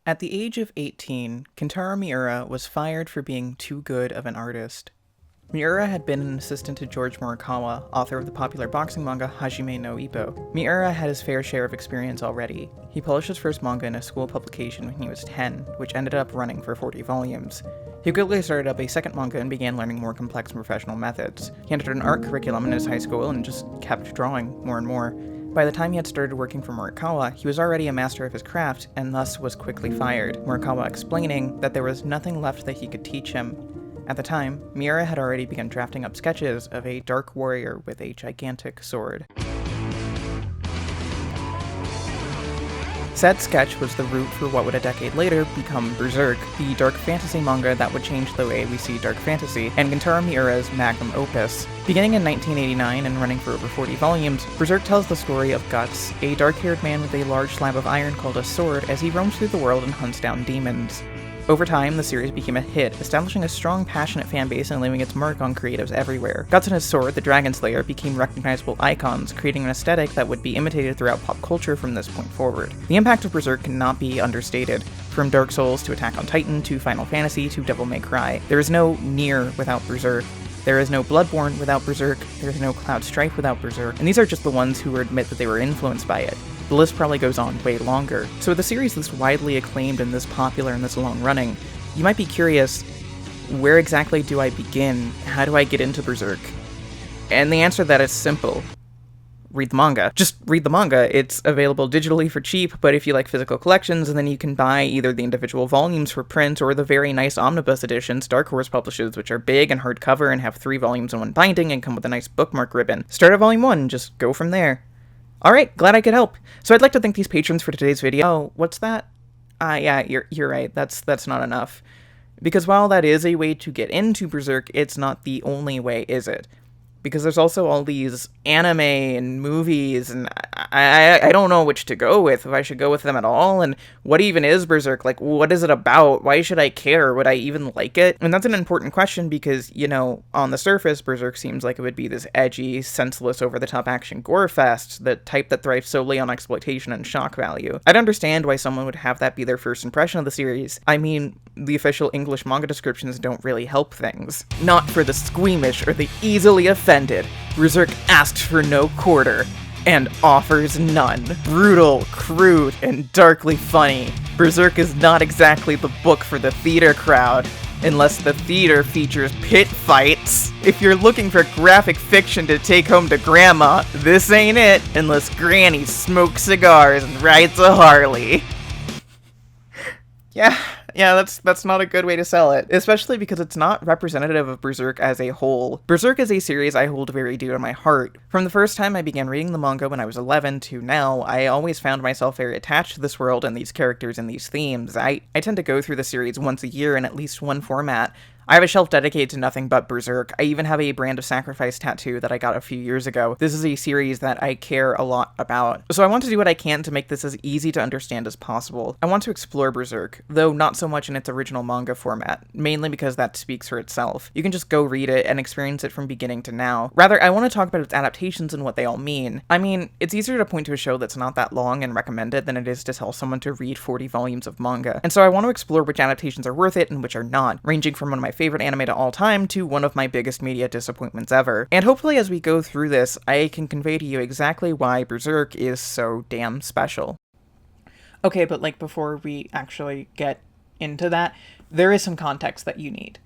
At the age of 18, Kentaro Miura was fired for being too good of an artist. Miura had been an assistant to George Morikawa, author of the popular boxing manga Hajime no Ippo. Miura had his fair share of experience already. He published his first manga in a school publication when he was 10, which ended up running for 40 volumes. He quickly started up a second manga and began learning more complex and professional methods. He entered an art curriculum in his high school and just kept drawing more and more. By the time he had started working for Morikawa, he was already a master of his craft and thus was quickly fired, Morikawa explaining that there was nothing left that he could teach him. At the time, Miura had already begun drafting up sketches of a dark warrior with a gigantic sword. Said sketch was the root for what would a decade later become Berserk, the dark fantasy manga that would change the way we see dark fantasy, and Kentaro Miura's magnum opus. Beginning in 1989 and running for over 40 volumes, Berserk tells the story of Guts, a dark-haired man with a large slab of iron called a sword, as he roams through the world and hunts down demons. Over time, the series became a hit, establishing a strong, passionate fanbase and leaving its mark on creatives everywhere. Guts and his sword, the Dragon Slayer, became recognizable icons, creating an aesthetic that would be imitated throughout pop culture from this point forward. The impact of Berserk cannot be understated. From Dark Souls to Attack on Titan to Final Fantasy to Devil May Cry, there is no Nier without Berserk. There is no Bloodborne without Berserk, there is no Cloud Strife without Berserk, and these are just the ones who admit that they were influenced by it. The list probably goes on way longer. So with a series this widely acclaimed and this popular and this long running, you might be curious, where exactly do I begin? How do I get into Berserk? And the answer to that is simple. Read the manga. Just read the manga. It's available digitally for cheap, but if you like physical collections, then you can buy either the individual volumes for print or the very nice omnibus editions Dark Horse publishes, which are big and hardcover and have 3 volumes in one binding and come with a nice bookmark ribbon. Start at volume 1 and just go from there. Alright, glad I could help. So I'd like to thank these patrons for today's video. Oh, what's that? Yeah, you're right. That's not enough. Because while that is a way to get into Berserk, it's not the only way, is it? Because there's also all these anime and movies, and I don't know which to go with, if I should go with them at all, and what even is Berserk? Like, what is it about? Why should I care? Would I even like it? And that's an important question because, you know, on the surface, Berserk seems like it would be this edgy, senseless, over-the-top action gore fest, the type that thrives solely on exploitation and shock value. I'd understand why someone would have that be their first impression of the series. I mean, the official English manga descriptions don't really help things. Not for the squeamish or the easily offended. Berserk asks for no quarter, and offers none. Brutal, crude, and darkly funny. Berserk is not exactly the book for the theater crowd, unless the theater features pit fights. If you're looking for graphic fiction to take home to grandma, this ain't it, unless Granny smokes cigars and rides a Harley. Yeah, that's not a good way to sell it, especially because it's not representative of Berserk as a whole. Berserk is a series I hold very dear to my heart. From the first time I began reading the manga when I was 11 to now, I always found myself very attached to this world and these characters and these themes. I tend to go through the series once a year in at least one format. I have a shelf dedicated to nothing but Berserk. I even have a Brand of Sacrifice tattoo that I got a few years ago. This is a series that I care a lot about. So I want to do what I can to make this as easy to understand as possible. I want to explore Berserk, though not so much in its original manga format, mainly because that speaks for itself. You can just go read it and experience it from beginning to now. Rather, I want to talk about its adaptations and what they all mean. I mean, it's easier to point to a show that's not that long and recommend it than it is to tell someone to read 40 volumes of manga. And so I want to explore which adaptations are worth it and which are not, ranging from one of my favorite anime to all time to one of my biggest media disappointments ever. And hopefully as we go through this, I can convey to you exactly why Berserk is so damn special. Okay, but like before we actually get into that, there is some context that you need.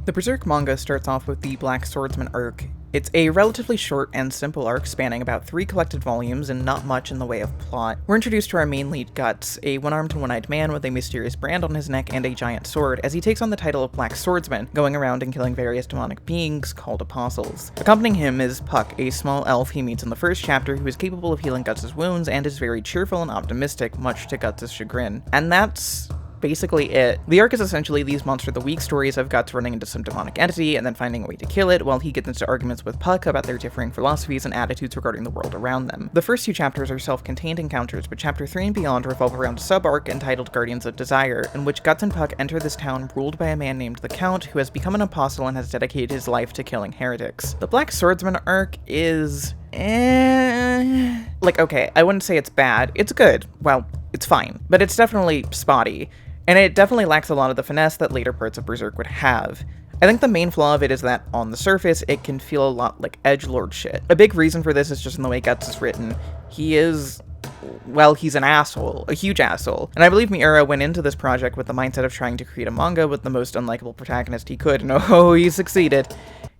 The Berserk manga starts off with the Black Swordsman Arc. It's a relatively short and simple arc spanning about 3 collected volumes and not much in the way of plot. We're introduced to our main lead Guts, a one-armed and one-eyed man with a mysterious brand on his neck and a giant sword, as he takes on the title of Black Swordsman, going around and killing various demonic beings called apostles. Accompanying him is Puck, a small elf he meets in the first chapter who is capable of healing Guts' wounds and is very cheerful and optimistic, much to Guts' chagrin. And that's basically it. The arc is essentially these Monster of the Week stories of Guts running into some demonic entity and then finding a way to kill it, while he gets into arguments with Puck about their differing philosophies and attitudes regarding the world around them. The first 2 chapters are self-contained encounters, but chapter 3 and beyond revolve around a sub-arc entitled Guardians of Desire, in which Guts and Puck enter this town ruled by a man named the Count, who has become an apostle and has dedicated his life to killing heretics. The Black Swordsman arc is... like, okay, I wouldn't say it's bad. It's good. Well, it's fine. But it's definitely spotty. And it definitely lacks a lot of the finesse that later parts of Berserk would have. I think the main flaw of it is that, on the surface, it can feel a lot like edgelord shit. A big reason for this is just in the way Guts is written. He is... well, he's an asshole. A huge asshole. And I believe Miura went into this project with the mindset of trying to create a manga with the most unlikable protagonist he could, and oh, he succeeded.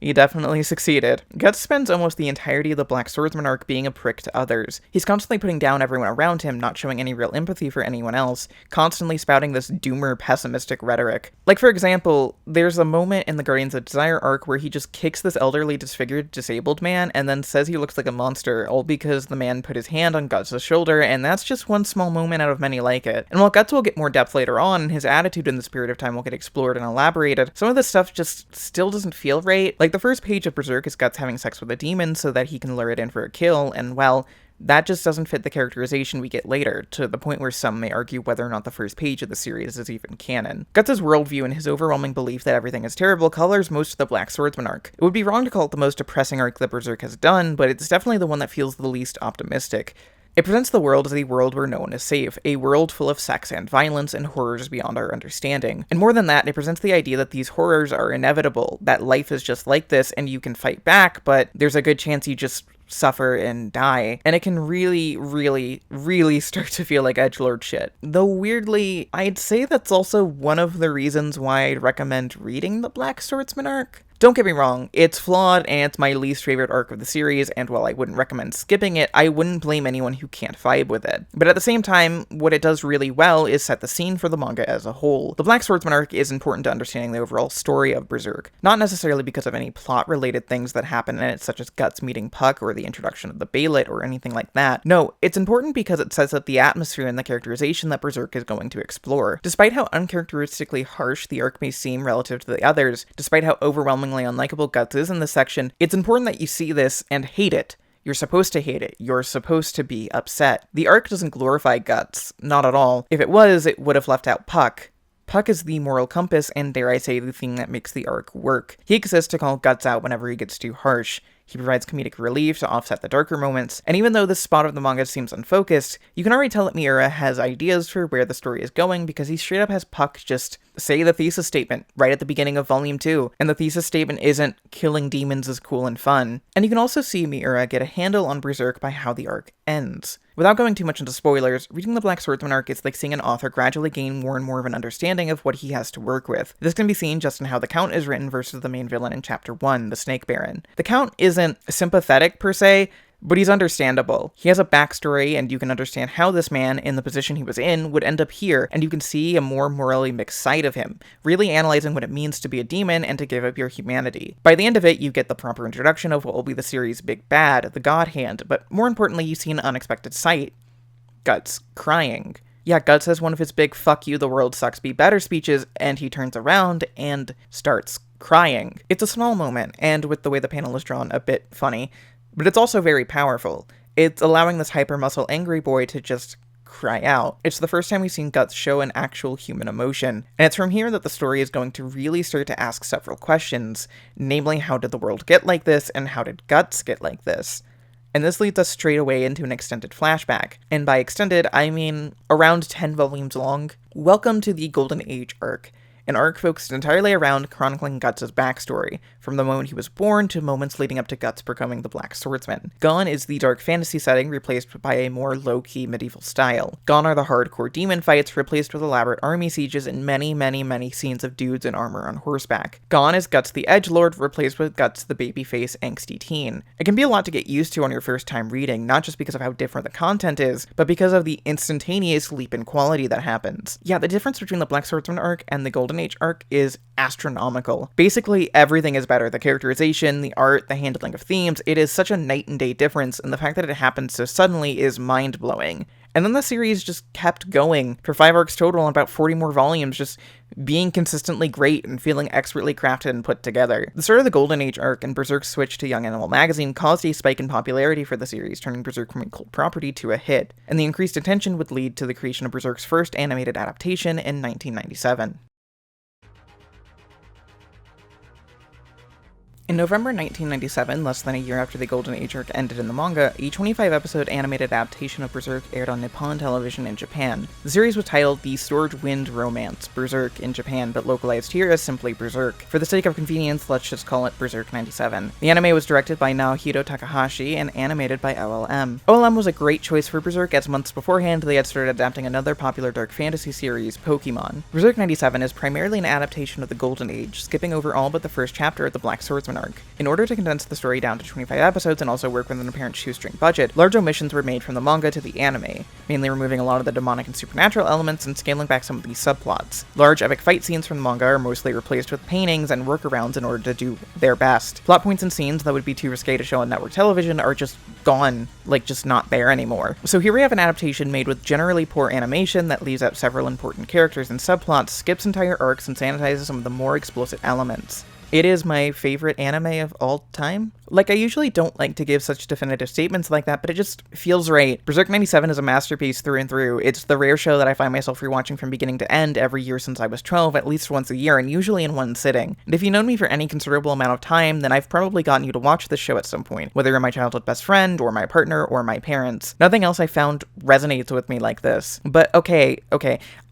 He definitely succeeded. Guts spends almost the entirety of the Black Swordsman arc being a prick to others. He's constantly putting down everyone around him, not showing any real empathy for anyone else, constantly spouting this doomer, pessimistic rhetoric. Like, for example, there's a moment in the Guardians of Desire arc where he just kicks this elderly, disfigured, disabled man, and then says he looks like a monster, all because the man put his hand on Guts' shoulder, and that's just one small moment out of many like it. And while Guts will get more depth later on, and his attitude in the spirit of time will get explored and elaborated, some of this stuff just still doesn't feel right. Like, the first page of Berserk is Guts having sex with a demon so that he can lure it in for a kill, and well, that just doesn't fit the characterization we get later, to the point where some may argue whether or not the first page of the series is even canon. Guts' worldview and his overwhelming belief that everything is terrible colors most of the Black Swordsman arc. It would be wrong to call it the most depressing arc that Berserk has done, but it's definitely the one that feels the least optimistic. It presents the world as a world where no one is safe, a world full of sex and violence and horrors beyond our understanding. And more than that, it presents the idea that these horrors are inevitable, that life is just like this and you can fight back, but there's a good chance you just suffer and die. And it can really, really, really start to feel like edgelord shit. Though weirdly, I'd say that's also one of the reasons why I'd recommend reading the Black Swordsman arc. Don't get me wrong, it's flawed and it's my least favorite arc of the series, and while I wouldn't recommend skipping it, I wouldn't blame anyone who can't vibe with it. But at the same time, what it does really well is set the scene for the manga as a whole. The Black Swordsman arc is important to understanding the overall story of Berserk, not necessarily because of any plot-related things that happen in it, such as Guts meeting Puck or the introduction of the Beylit or anything like that. No, it's important because it sets up the atmosphere and the characterization that Berserk is going to explore. Despite how uncharacteristically harsh the arc may seem relative to the others, despite how overwhelmingly unlikable Guts is in this section, it's important that you see this and hate it. You're supposed to hate it. You're supposed to be upset. The arc doesn't glorify Guts. Not at all. If it was, it would have left out Puck. Puck is the moral compass and, dare I say, the thing that makes the arc work. He exists to call Guts out whenever he gets too harsh. He provides comedic relief to offset the darker moments, and even though this spot of the manga seems unfocused, you can already tell that Miura has ideas for where the story is going because he straight up has Puck just say the thesis statement right at the beginning of Volume 2, and the thesis statement isn't "killing demons is cool and fun." And you can also see Miura get a handle on Berserk by how the arc ends. Without going too much into spoilers, reading the Black Swordsman arc is like seeing an author gradually gain more and more of an understanding of what he has to work with. This can be seen just in how the Count is written versus the main villain in Chapter 1, the Snake Baron. The Count isn't sympathetic per se, but he's understandable. He has a backstory, and you can understand how this man, in the position he was in, would end up here, and you can see a more morally mixed side of him, really analyzing what it means to be a demon and to give up your humanity. By the end of it, you get the proper introduction of what will be the series' big bad, the God Hand, but more importantly, you see an unexpected sight. Guts crying. Yeah, Guts has one of his big "fuck you, the world sucks, be better" speeches, and he turns around and starts crying. It's a small moment, and with the way the panel is drawn, a bit funny, but it's also very powerful. It's allowing this hyper-muscle angry boy to just cry out. It's the first time we've seen Guts show an actual human emotion, and it's from here that the story is going to really start to ask several questions, namely, how did the world get like this, and how did Guts get like this? And this leads us straight away into an extended flashback. And by extended, I mean around 10 volumes long. Welcome to the Golden Age arc. An arc focused entirely around chronicling Guts' backstory, from the moment he was born to moments leading up to Guts becoming the Black Swordsman. Gone is the dark fantasy setting replaced by a more low-key medieval style. Gone are the hardcore demon fights replaced with elaborate army sieges and many, many, many scenes of dudes in armor on horseback. Gone is Guts the Edgelord replaced with Guts the babyface angsty teen. It can be a lot to get used to on your first time reading, not just because of how different the content is, but because of the instantaneous leap in quality that happens. Yeah, the difference between the Black Swordsman arc and the Golden Age arc is astronomical. Basically, everything is better. The characterization, the art, the handling of themes, it is such a night and day difference, and the fact that it happens so suddenly is mind-blowing. And then the series just kept going for 5 arcs total and about 40 more volumes, just being consistently great and feeling expertly crafted and put together. The start of the Golden Age arc and Berserk's switch to Young Animal magazine caused a spike in popularity for the series, turning Berserk from a cult property to a hit, and the increased attention would lead to the creation of Berserk's first animated adaptation in 1997. In November 1997, less than a year after the Golden Age arc ended in the manga, a 25-episode animated adaptation of Berserk aired on Nippon Television in Japan. The series was titled The Sword Wind Romance, Berserk in Japan, but localized here as simply Berserk. For the sake of convenience, let's just call it Berserk 97. The anime was directed by Naohiro Takahashi and animated by OLM. OLM was a great choice for Berserk, as months beforehand they had started adapting another popular dark fantasy series, Pokemon. Berserk 97 is primarily an adaptation of the Golden Age, skipping over all but the first chapter of the Black Swordsman Arc. In order to condense the story down to 25 episodes and also work with an apparent shoestring budget, large omissions were made from the manga to the anime, mainly removing a lot of the demonic and supernatural elements and scaling back some of these subplots. Large epic fight scenes from the manga are mostly replaced with paintings and workarounds in order to do their best. Plot points and scenes that would be too risque to show on network television are just gone, like just not there anymore. So here we have an adaptation made with generally poor animation that leaves out several important characters and subplots, skips entire arcs, and sanitizes some of the more explicit elements. It is my favorite anime of all time. Like, I usually don't like to give such definitive statements like that, but it just feels right. Berserk 97 is a masterpiece through and through. It's the rare show that I find myself rewatching from beginning to end every year since I was 12, at least once a year, and usually in one sitting. And if you've known me for any considerable amount of time, then I've probably gotten you to watch this show at some point, whether you're my childhood best friend, or my partner, or my parents. Nothing else I found resonates with me like this. But okay,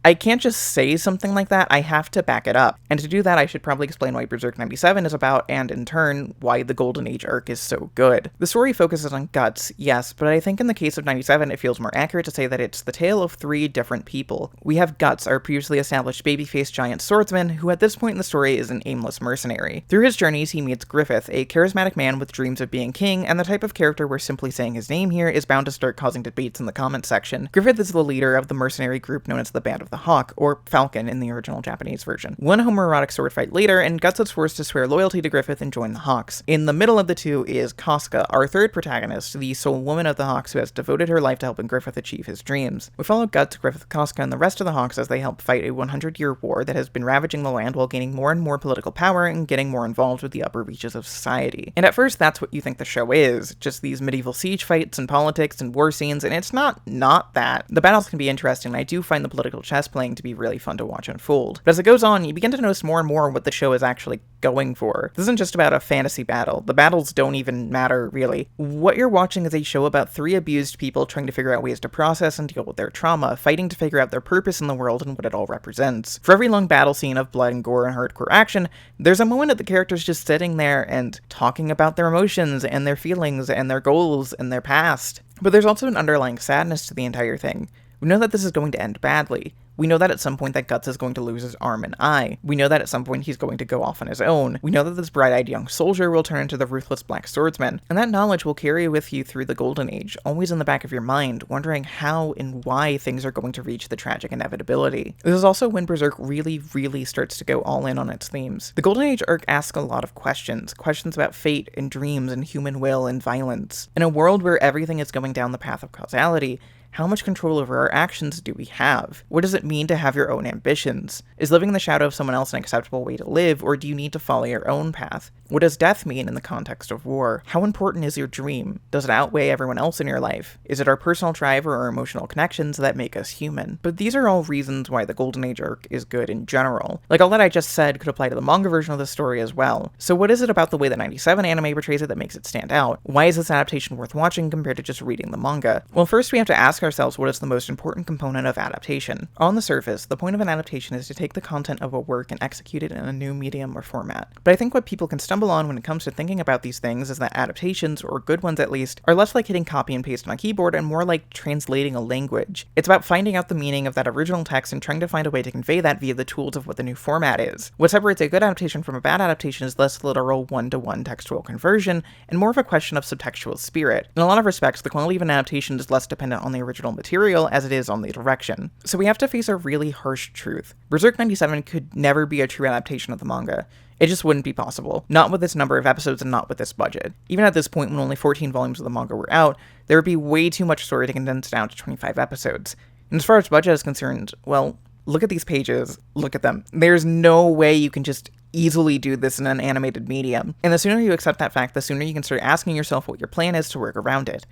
I can't just say something like that, I have to back it up. And to do that, I should probably explain why Berserk 97 is about, and in turn, why the Golden Age arc is so good. The story focuses on Guts, yes, but I think in the case of 97, it feels more accurate to say that it's the tale of 3 different people. We have Guts, our previously established babyface giant swordsman, who at this point in the story is an aimless mercenary. Through his journeys, he meets Griffith, a charismatic man with dreams of being king, and the type of character where simply saying his name here is bound to start causing debates in the comment section. Griffith is the leader of the mercenary group known as the Band of the Hawk, or Falcon in the original Japanese version. One homoerotic sword fight later, and Guts is forced to swear loyalty to Griffith and join the Hawks. In the middle of the two is Casca, our third protagonist, the sole woman of the Hawks who has devoted her life to helping Griffith achieve his dreams. We follow Guts, Griffith, Casca, and the rest of the Hawks as they help fight a 100-year war that has been ravaging the land while gaining more and more political power and getting more involved with the upper reaches of society. And at first, that's what you think the show is, just these medieval siege fights and politics and war scenes, and it's not that. The battles can be interesting, and I do find the political chess playing to be really fun to watch unfold. But as it goes on, you begin to notice more and more what the show is actually going for. This isn't just about a fantasy battle. The battles don't even matter, really. What you're watching is a show about 3 abused people trying to figure out ways to process and deal with their trauma, fighting to figure out their purpose in the world and what it all represents. For every long battle scene of blood and gore and hardcore action, there's a moment of the characters just sitting there and talking about their emotions and their feelings and their goals and their past. But there's also an underlying sadness to the entire thing. We know that this is going to end badly. We know that at some point that Guts is going to lose his arm and eye. We know that at some point he's going to go off on his own. We know that this bright-eyed young soldier will turn into the ruthless Black Swordsman, and that knowledge will carry with you through the Golden Age, always in the back of your mind, wondering how and why things are going to reach the tragic inevitability. This is also when Berserk really starts to go all in on its themes. The Golden Age arc asks a lot of questions about fate and dreams and human will and violence. In a world where everything is going down the path of causality, how much control over our actions do we have? What does it mean to have your own ambitions? Is living in the shadow of someone else an acceptable way to live, or do you need to follow your own path? What does death mean in the context of war? How important is your dream? Does it outweigh everyone else in your life? Is it our personal drive or our emotional connections that make us human? But these are all reasons why the Golden Age arc is good in general. Like, all that I just said could apply to the manga version of the story as well. So what is it about the way the 97 anime portrays it that makes it stand out? Why is this adaptation worth watching compared to just reading the manga? Well, first we have to ask ourselves what is the most important component of adaptation. On the surface, the point of an adaptation is to take the content of a work and execute it in a new medium or format. But I think what people can stumble on when it comes to thinking about these things is that adaptations, or good ones at least, are less like hitting copy and paste on a keyboard and more like translating a language. It's about finding out the meaning of that original text and trying to find a way to convey that via the tools of what the new format is. What separates a good adaptation from a bad adaptation is less literal one-to-one textual conversion and more of a question of subtextual spirit. In a lot of respects, the quality of an adaptation is less dependent on the original material as it is on the direction. So we have to face a really harsh truth. Berserk 97 could never be a true adaptation of the manga. It just wouldn't be possible. Not with this number of episodes and not with this budget. Even at this point, when only 14 volumes of the manga were out, there would be way too much story to condense down to 25 episodes. And as far as budget is concerned, well, look at these pages. Look at them. There's no way you can just easily do this in an animated medium. And the sooner you accept that fact, the sooner you can start asking yourself what your plan is to work around it.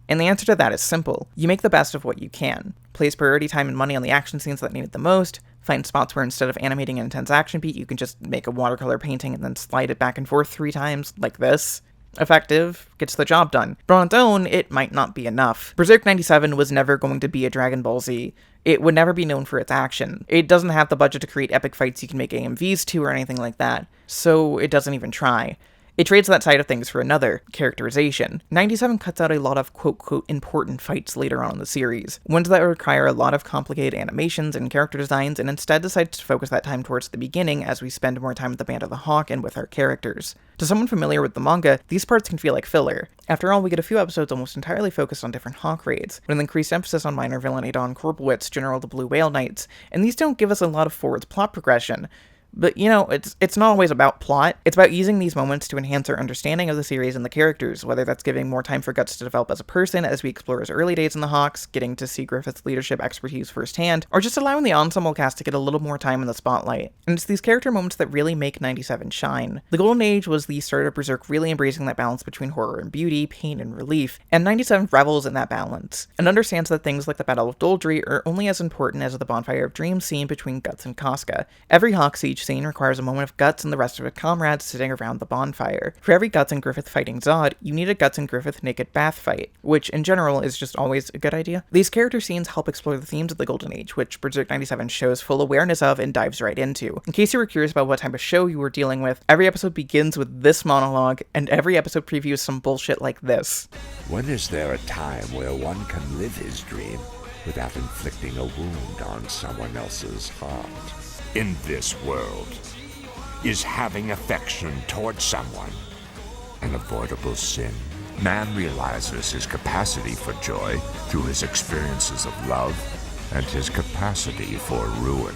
And the answer to that is simple. You make the best of what you can. Place priority time and money on the action scenes that need it the most. Find spots where instead of animating an intense action beat, you can just make a watercolor painting and then slide it back and forth 3 times, like this. Effective, gets the job done. But on its own, it might not be enough. Berserk 97 was never going to be a Dragon Ball Z. It would never be known for its action. It doesn't have the budget to create epic fights you can make AMVs to or anything like that, so it doesn't even try. It trades that side of things for another, characterization. 97 cuts out a lot of quote-quote important fights later on in the series, ones that require a lot of complicated animations and character designs, and instead decides to focus that time towards the beginning as we spend more time with the Band of the Hawk and with our characters. To someone familiar with the manga, these parts can feel like filler. After all, we get a few episodes almost entirely focused on different Hawk raids, with an increased emphasis on minor villain Adon Korbowitz, General of the Blue Whale Knights, and these don't give us a lot of forward plot progression. But, you know, it's not always about plot. It's about using these moments to enhance our understanding of the series and the characters, whether that's giving more time for Guts to develop as a person as we explore his early days in the Hawks, getting to see Griffith's leadership expertise firsthand, or just allowing the ensemble cast to get a little more time in the spotlight. And it's these character moments that really make 97 shine. The Golden Age was the start of Berserk really embracing that balance between horror and beauty, pain and relief, and 97 revels in that balance, and understands that things like the Battle of Doldry are only as important as the Bonfire of Dreams scene between Guts and Casca. Every Hawk Siege scene requires a moment of Guts and the rest of his comrades sitting around the bonfire. For every Guts and Griffith fighting Zod, you need a Guts and Griffith naked bath fight, which in general is just always a good idea. These character scenes help explore the themes of the Golden Age, which Berserk 97 shows full awareness of and dives right into. In case you were curious about what type of show you were dealing with, every episode begins with this monologue, and every episode previews some bullshit like this. When is there a time where one can live his dream without inflicting a wound on someone else's heart? In this world, is having affection towards someone an avoidable sin? Man realizes his capacity for joy through his experiences of love and his capacity for ruin.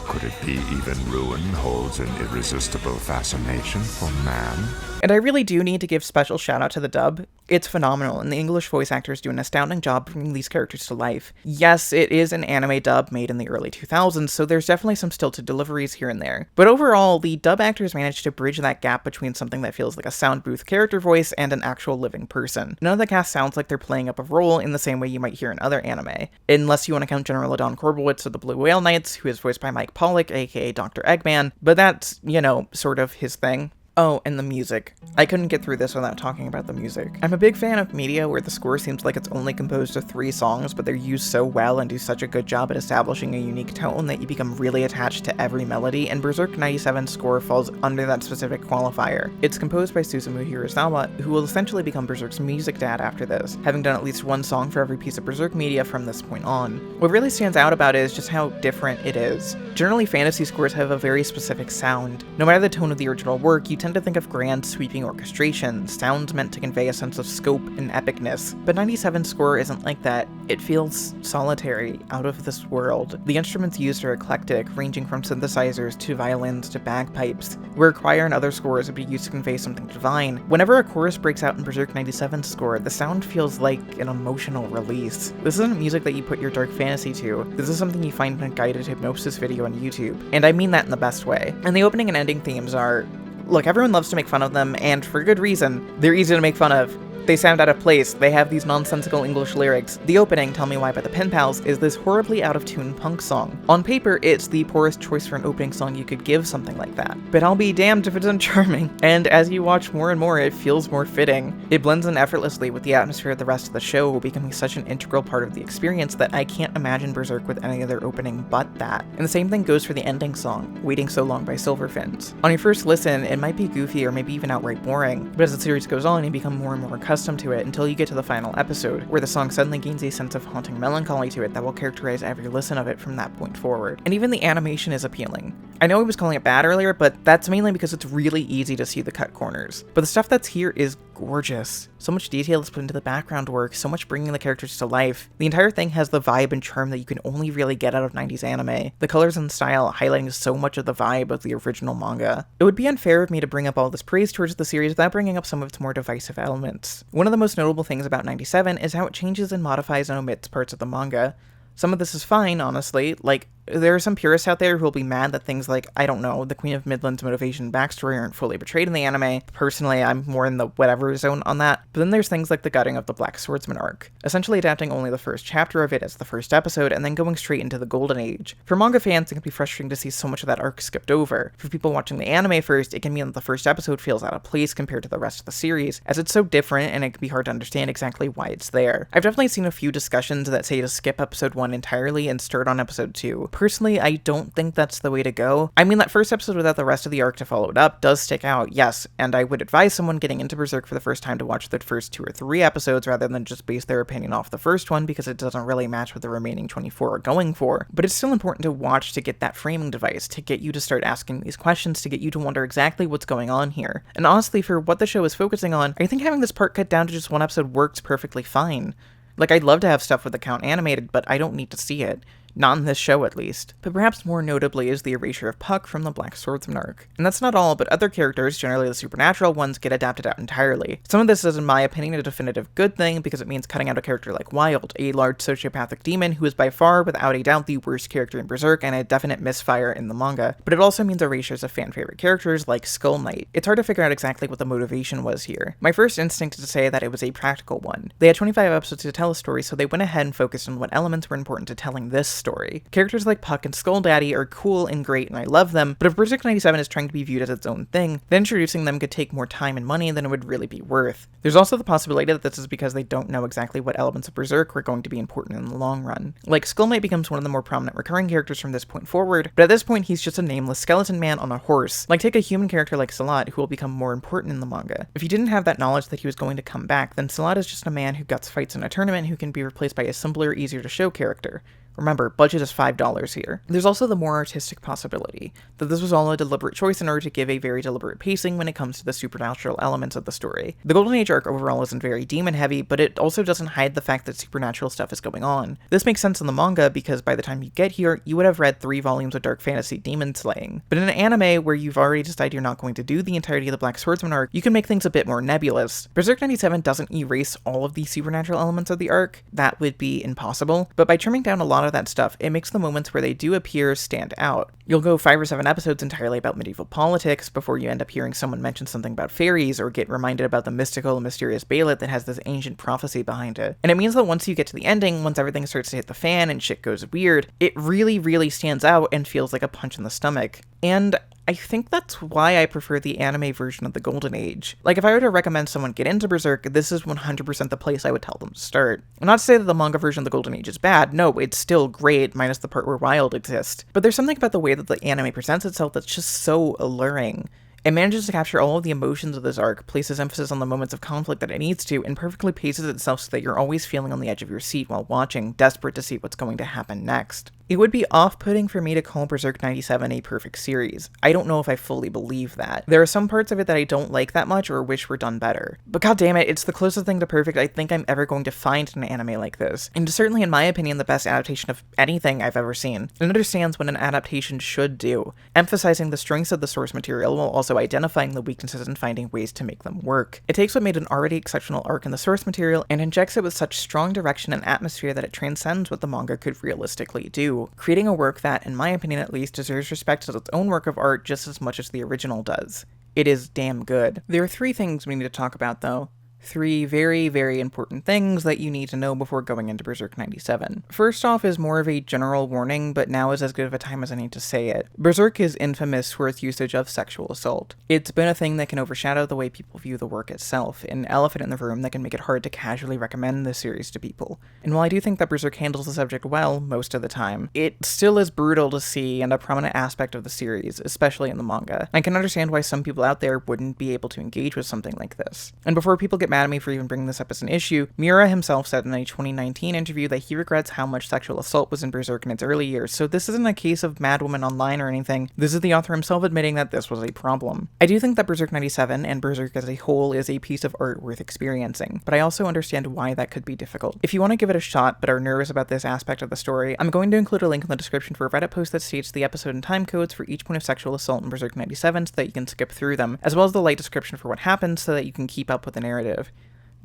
Could it be even ruin holds an irresistible fascination for man? And I really do need to give special shout out to the dub. It's phenomenal, and the English voice actors do an astounding job bringing these characters to life. Yes, it is an anime dub made in the early 2000s, so there's definitely some stilted deliveries here and there. But overall, the dub actors managed to bridge that gap between something that feels like a sound booth character voice and an actual living person. None of the cast sounds like they're playing up a role in the same way you might hear in other anime. Unless you want to count General Adon Korbowitz of the Blue Whale Knights, who is voiced by Mike Pollock, aka Dr. Eggman, but that's, you know, sort of his thing. Oh, and the music. I couldn't get through this without talking about the music. I'm a big fan of media where the score seems like it's only composed of 3 songs, but they're used so well and do such a good job at establishing a unique tone that you become really attached to every melody, and Berserk 97's score falls under that specific qualifier. It's composed by Susumu Hirasawa, who will essentially become Berserk's music dad after this, having done at least 1 song for every piece of Berserk media from this point on. What really stands out about it is just how different it is. Generally, fantasy scores have a very specific sound. No matter the tone of the original work, you tend to think of grand, sweeping orchestration, sounds meant to convey a sense of scope and epicness. But 97's score isn't like that. It feels solitary, out of this world. The instruments used are eclectic, ranging from synthesizers to violins to bagpipes, where choir and other scores would be used to convey something divine. Whenever a chorus breaks out in Berserk 97's score, the sound feels like an emotional release. This isn't music that you put your dark fantasy to. This is something you find in a guided hypnosis video on YouTube, and I mean that in the best way. And the opening and ending themes are... Look, everyone loves to make fun of them, and for good reason. They're easy to make fun of. They sound out of place, they have these nonsensical English lyrics. The opening, Tell Me Why by the Penpals, is this horribly out-of-tune punk song. On paper, it's the poorest choice for an opening song you could give something like that. But I'll be damned if it's uncharming. And as you watch more and more, it feels more fitting. It blends in effortlessly with the atmosphere of the rest of the show, becoming such an integral part of the experience that I can't imagine Berserk with any other opening but that. And the same thing goes for the ending song, Waiting So Long by Silverfins. On your first listen, it might be goofy or maybe even outright boring, but as the series goes on, you become more and more accustomed to it until you get to the final episode, where the song suddenly gains a sense of haunting melancholy to it that will characterize every listen of it from that point forward. And even the animation is appealing. I know I was calling it bad earlier, but that's mainly because it's really easy to see the cut corners. But the stuff that's here is gorgeous. So much detail is put into the background work, so much bringing the characters to life. The entire thing has the vibe and charm that you can only really get out of 90s anime. The colors and style highlighting so much of the vibe of the original manga. It would be unfair of me to bring up all this praise towards the series without bringing up some of its more divisive elements. One of the most notable things about 97 is how it changes and modifies and omits parts of the manga. Some of this is fine, honestly, like, there are some purists out there who will be mad that things like, I don't know, the Queen of Midland's motivation and backstory aren't fully portrayed in the anime. Personally, I'm more in the whatever zone on that. But then there's things like the gutting of the Black Swordsman Arc, essentially adapting only the first chapter of it as the first episode and then going straight into the Golden Age. For manga fans, it can be frustrating to see so much of that arc skipped over. For people watching the anime first, it can mean that the first episode feels out of place compared to the rest of the series, as it's so different and it can be hard to understand exactly why it's there. I've definitely seen a few discussions that say to skip episode 1 entirely and start on episode 2. Personally, I don't think that's the way to go. I mean, that first episode without the rest of the arc to follow it up does stick out, yes, and I would advise someone getting into Berserk for the first time to watch the first 2 or 3 episodes rather than just base their opinion off the first one, because it doesn't really match what the remaining 24 are going for. But it's still important to watch to get that framing device, to get you to start asking these questions, to get you to wonder exactly what's going on here. And honestly, for what the show is focusing on, I think having this part cut down to just 1 episode works perfectly fine. Like, I'd love to have stuff with the count animated, but I don't need to see it. Not in this show, at least. But perhaps more notably is the erasure of Puck from the Black Swordsman Arc. And that's not all, but other characters, generally the supernatural ones, get adapted out entirely. Some of this is, in my opinion, a definitive good thing, because it means cutting out a character like Wild, a large sociopathic demon who is by far, without a doubt, the worst character in Berserk and a definite misfire in the manga. But it also means erasures of fan-favorite characters like Skull Knight. It's hard to figure out exactly what the motivation was here. My first instinct is to say that it was a practical one. They had 25 episodes to tell a story, so they went ahead and focused on what elements were important to telling this story. Characters like Puck and Skull Daddy are cool and great and I love them, but if Berserk 97 is trying to be viewed as its own thing, then introducing them could take more time and money than it would really be worth. There's also the possibility that this is because they don't know exactly what elements of Berserk were going to be important in the long run. Like, Skull Knight becomes one of the more prominent recurring characters from this point forward, but at this point he's just a nameless skeleton man on a horse. Like, take a human character like Cellar, who will become more important in the manga. If you didn't have that knowledge that he was going to come back, then Cellar is just a man who guts fights in a tournament who can be replaced by a simpler, easier to show character. Remember, budget is $5 here. There's also the more artistic possibility that this was all a deliberate choice in order to give a very deliberate pacing when it comes to the supernatural elements of the story. The Golden Age arc overall isn't very demon heavy, but it also doesn't hide the fact that supernatural stuff is going on. This makes sense in the manga because by the time you get here, you would have read 3 volumes of dark fantasy demon slaying. But in an anime where you've already decided you're not going to do the entirety of the Black Swordsman arc, you can make things a bit more nebulous. Berserk 97 doesn't erase all of the supernatural elements of the arc. That would be impossible, but by trimming down a lot of that stuff, it makes the moments where they do appear stand out. You'll go 5 or 7 episodes entirely about medieval politics before you end up hearing someone mention something about fairies or get reminded about the mystical and mysterious Bailet that has this ancient prophecy behind it. And it means that once you get to the ending, once everything starts to hit the fan and shit goes weird, it really, really stands out and feels like a punch in the stomach. And I think that's why I prefer the anime version of the Golden Age. Like, if I were to recommend someone get into Berserk, this is 100% the place I would tell them to start. Not to say that the manga version of the Golden Age is bad, no, it's still great, minus the part where Wild exists. But there's something about the way that the anime presents itself that's just so alluring. It manages to capture all of the emotions of this arc, places emphasis on the moments of conflict that it needs to, and perfectly paces itself so that you're always feeling on the edge of your seat while watching, desperate to see what's going to happen next. It would be off-putting for me to call Berserk 97 a perfect series. I don't know if I fully believe that. There are some parts of it that I don't like that much or wish were done better. But goddammit, it's the closest thing to perfect I think I'm ever going to find in an anime like this. And certainly, in my opinion, the best adaptation of anything I've ever seen. It understands what an adaptation should do, emphasizing the strengths of the source material while also identifying the weaknesses and finding ways to make them work. It takes what made an already exceptional arc in the source material and injects it with such strong direction and atmosphere that it transcends what the manga could realistically do, creating a work that, in my opinion at least, deserves respect as its own work of art just as much as the original does. It is damn good. There are 3 things we need to talk about, though. 3 very, very important things that you need to know before going into Berserk 97. First off is more of a general warning, but now is as good of a time as I need to say it. Berserk is infamous for its usage of sexual assault. It's been a thing that can overshadow the way people view the work itself, an elephant in the room that can make it hard to casually recommend this series to people. And while I do think that Berserk handles the subject well most of the time, it still is brutal to see and a prominent aspect of the series, especially in the manga. I can understand why some people out there wouldn't be able to engage with something like this. And before people get mad mad at me for even bringing this up as an issue, Miura himself said in a 2019 interview that he regrets how much sexual assault was in Berserk in its early years, so this isn't a case of Mad Woman Online or anything. This is the author himself admitting that this was a problem. I do think that Berserk 97 and Berserk as a whole is a piece of art worth experiencing, but I also understand why that could be difficult. If you want to give it a shot but are nervous about this aspect of the story, I'm going to include a link in the description for a Reddit post that states the episode and time codes for each point of sexual assault in Berserk 97 so that you can skip through them, as well as the light description for what happens so that you can keep up with the narrative.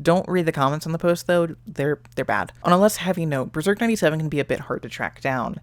Don't read the comments on the post though, they're bad. On a less heavy note, Berserk 97 can be a bit hard to track down.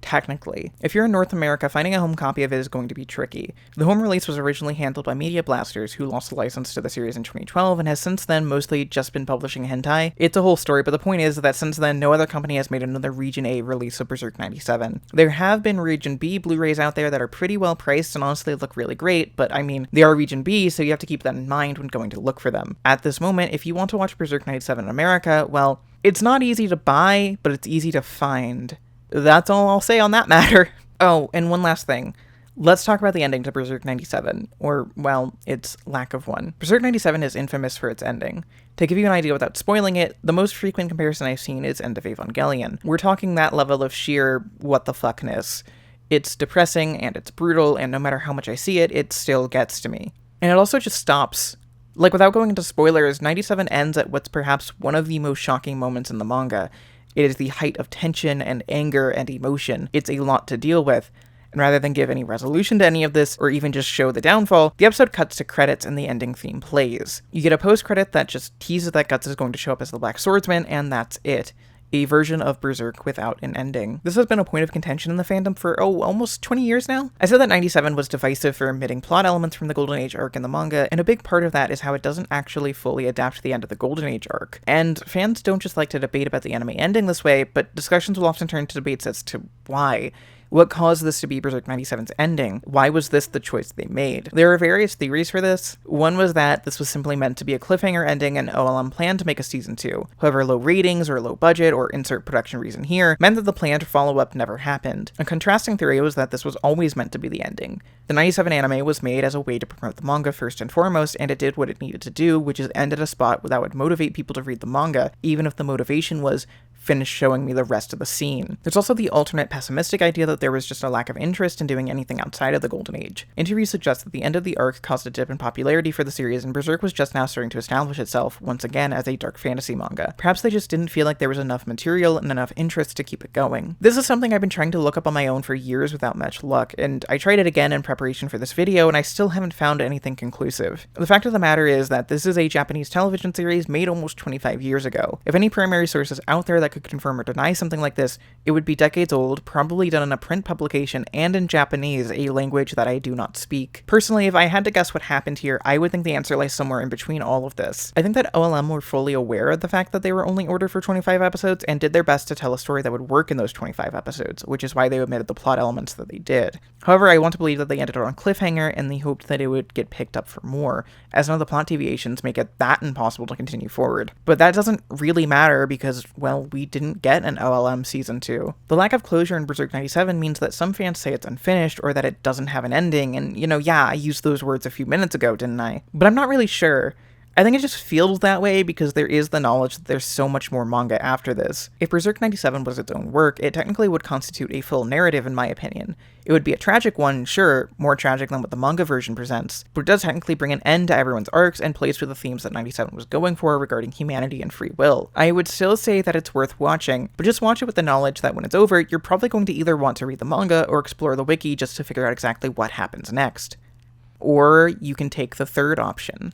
Technically. If you're in North America, finding a home copy of it is going to be tricky. The home release was originally handled by Media Blasters, who lost the license to the series in 2012 and has since then mostly just been publishing hentai. It's a whole story, but the point is that since then, no other company has made another Region A release of Berserk 97. There have been Region B Blu-rays out there that are pretty well priced and honestly look really great, but I mean, they are Region B, so you have to keep that in mind when going to look for them. At this moment, if you want to watch Berserk 97 in America, well, it's not easy to buy, but it's easy to find. That's all I'll say on that matter. Oh, and one last thing. Let's talk about the ending to Berserk 97, or, well, its lack of one. Berserk 97 is infamous for its ending. To give you an idea without spoiling it, the most frequent comparison I've seen is End of Evangelion. We're talking that level of sheer what the fuckness. It's depressing, and it's brutal, and no matter how much I see it, it still gets to me. And it also just stops. Like, without going into spoilers, 97 ends at what's perhaps one of the most shocking moments in the manga. It is the height of tension and anger and emotion. It's a lot to deal with. And rather than give any resolution to any of this, or even just show the downfall, the episode cuts to credits and the ending theme plays. You get a post-credit that just teases that Guts is going to show up as the Black Swordsman, and that's it. A version of Berserk without an ending. This has been a point of contention in the fandom for, almost 20 years now? I said that 97 was divisive for omitting plot elements from the Golden Age arc in the manga, and a big part of that is how it doesn't actually fully adapt to the end of the Golden Age arc. And fans don't just like to debate about the anime ending this way, but discussions will often turn to debates as to why. What caused this to be Berserk 97's ending? Why was this the choice they made? There are various theories for this. One was that this was simply meant to be a cliffhanger ending and OLM planned to make a season 2. However, low ratings or low budget or insert production reason here meant that the planned follow-up never happened. A contrasting theory was that this was always meant to be the ending. The 97 anime was made as a way to promote the manga first and foremost, and it did what it needed to do, which is end at a spot that would motivate people to read the manga, even if the motivation was finish showing me the rest of the scene. There's also the alternate pessimistic idea that there was just a lack of interest in doing anything outside of the Golden Age. Interviews suggest that the end of the arc caused a dip in popularity for the series, and Berserk was just now starting to establish itself, once again, as a dark fantasy manga. Perhaps they just didn't feel like there was enough material and enough interest to keep it going. This is something I've been trying to look up on my own for years without much luck, and I tried it again in preparation for this video, and I still haven't found anything conclusive. The fact of the matter is that this is a Japanese television series made almost 25 years ago. If any primary sources out there that could confirm or deny something like this, it would be decades old, probably done in a print publication, and in Japanese, a language that I do not speak. Personally, if I had to guess what happened here, I would think the answer lies somewhere in between all of this. I think that OLM were fully aware of the fact that they were only ordered for 25 episodes, and did their best to tell a story that would work in those 25 episodes, which is why they omitted the plot elements that they did. However, I want to believe that they ended on a cliffhanger, and they hoped that it would get picked up for more, as none of the plot deviations make it that impossible to continue forward. But that doesn't really matter because, well, we didn't get an OLM Season 2. The lack of closure in Berserk 97 means that some fans say it's unfinished or that it doesn't have an ending, and yeah, I used those words a few minutes ago, didn't I? But I'm not really sure. I think it just feels that way because there is the knowledge that there's so much more manga after this. If Berserk 97 was its own work, it technically would constitute a full narrative in my opinion. It would be a tragic one, sure, more tragic than what the manga version presents, but it does technically bring an end to everyone's arcs and plays with the themes that 97 was going for regarding humanity and free will. I would still say that it's worth watching, but just watch it with the knowledge that when it's over, you're probably going to either want to read the manga or explore the wiki just to figure out exactly what happens next. Or you can take the third option.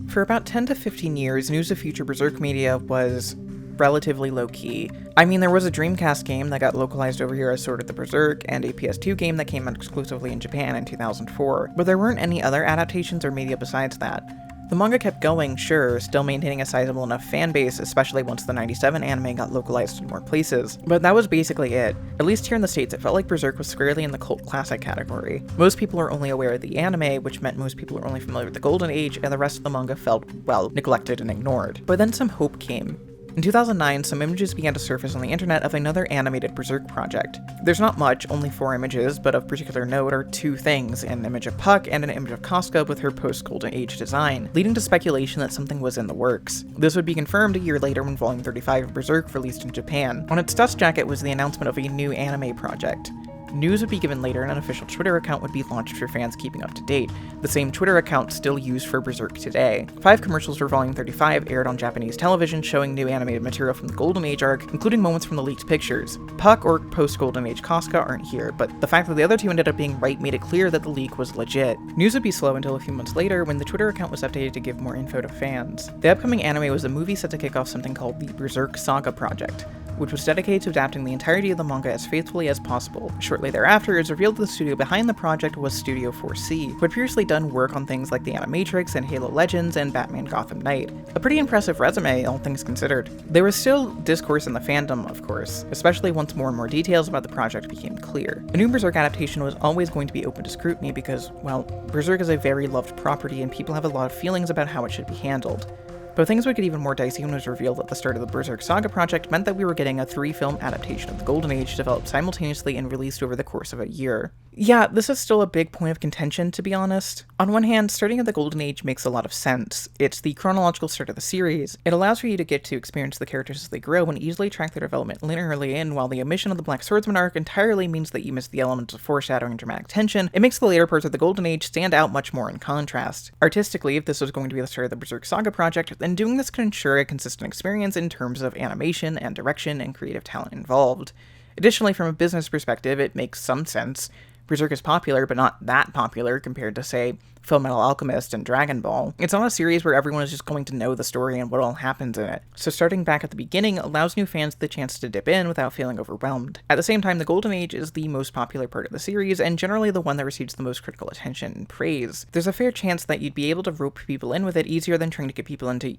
For about 10 to 15 years, news of future Berserk media was relatively low-key. I mean, there was a Dreamcast game that got localized over here as Sword of the Berserk, and a PS2 game that came out exclusively in Japan in 2004, but there weren't any other adaptations or media besides that. The manga kept going, sure, still maintaining a sizable enough fan base, especially once the 97 anime got localized in more places, but that was basically it. At least here in the States, it felt like Berserk was squarely in the cult classic category. Most people are only aware of the anime, which meant most people are only familiar with the Golden Age, and the rest of the manga felt, well, neglected and ignored. But then some hope came. In 2009, some images began to surface on the internet of another animated Berserk project. There's not much, only 4 images, but of particular note are 2 things, an image of Puck and an image of Casca with her post-Golden Age design, leading to speculation that something was in the works. This would be confirmed a year later when Volume 35 of Berserk released in Japan. On its dust jacket was the announcement of a new anime project. News would be given later and an official Twitter account would be launched for fans keeping up to date, the same Twitter account still used for Berserk today. 5 commercials for Volume 35 aired on Japanese television showing new animated material from the Golden Age arc, including moments from the leaked pictures. Puck or post-Golden Age Casca aren't here, but the fact that the other 2 ended up being right made it clear that the leak was legit. News would be slow until a few months later when the Twitter account was updated to give more info to fans. The upcoming anime was a movie set to kick off something called the Berserk Saga Project, which was dedicated to adapting the entirety of the manga as faithfully as possible. Shortly thereafter, it was revealed that the studio behind the project was Studio 4C, who had previously done work on things like The Animatrix and Halo Legends and Batman Gotham Knight. A pretty impressive resume, all things considered. There was still discourse in the fandom, of course, especially once more and more details about the project became clear. A new Berserk adaptation was always going to be open to scrutiny because, well, Berserk is a very loved property and people have a lot of feelings about how it should be handled. But things would get even more dicey when it was revealed that the start of the Berserk Saga project meant that we were getting a 3-film adaptation of the Golden Age developed simultaneously and released over the course of a year. Yeah, this is still a big point of contention, to be honest. On one hand, starting at the Golden Age makes a lot of sense. It's the chronological start of the series. It allows for you to get to experience the characters as they grow and easily track their development linearly, and while the omission of the Black Swordsman Arc entirely means that you miss the elements of foreshadowing and dramatic tension, it makes the later parts of the Golden Age stand out much more in contrast. Artistically, if this was going to be the start of the Berserk Saga project, then doing this could ensure a consistent experience in terms of animation and direction and creative talent involved. Additionally, from a business perspective, it makes some sense. Berserk is popular, but not that popular compared to, say, Fullmetal Alchemist and Dragon Ball. It's not a series where everyone is just going to know the story and what all happens in it, so starting back at the beginning allows new fans the chance to dip in without feeling overwhelmed. At the same time, the Golden Age is the most popular part of the series, and generally the one that receives the most critical attention and praise. There's a fair chance that you'd be able to rope people in with it easier than trying to get people into,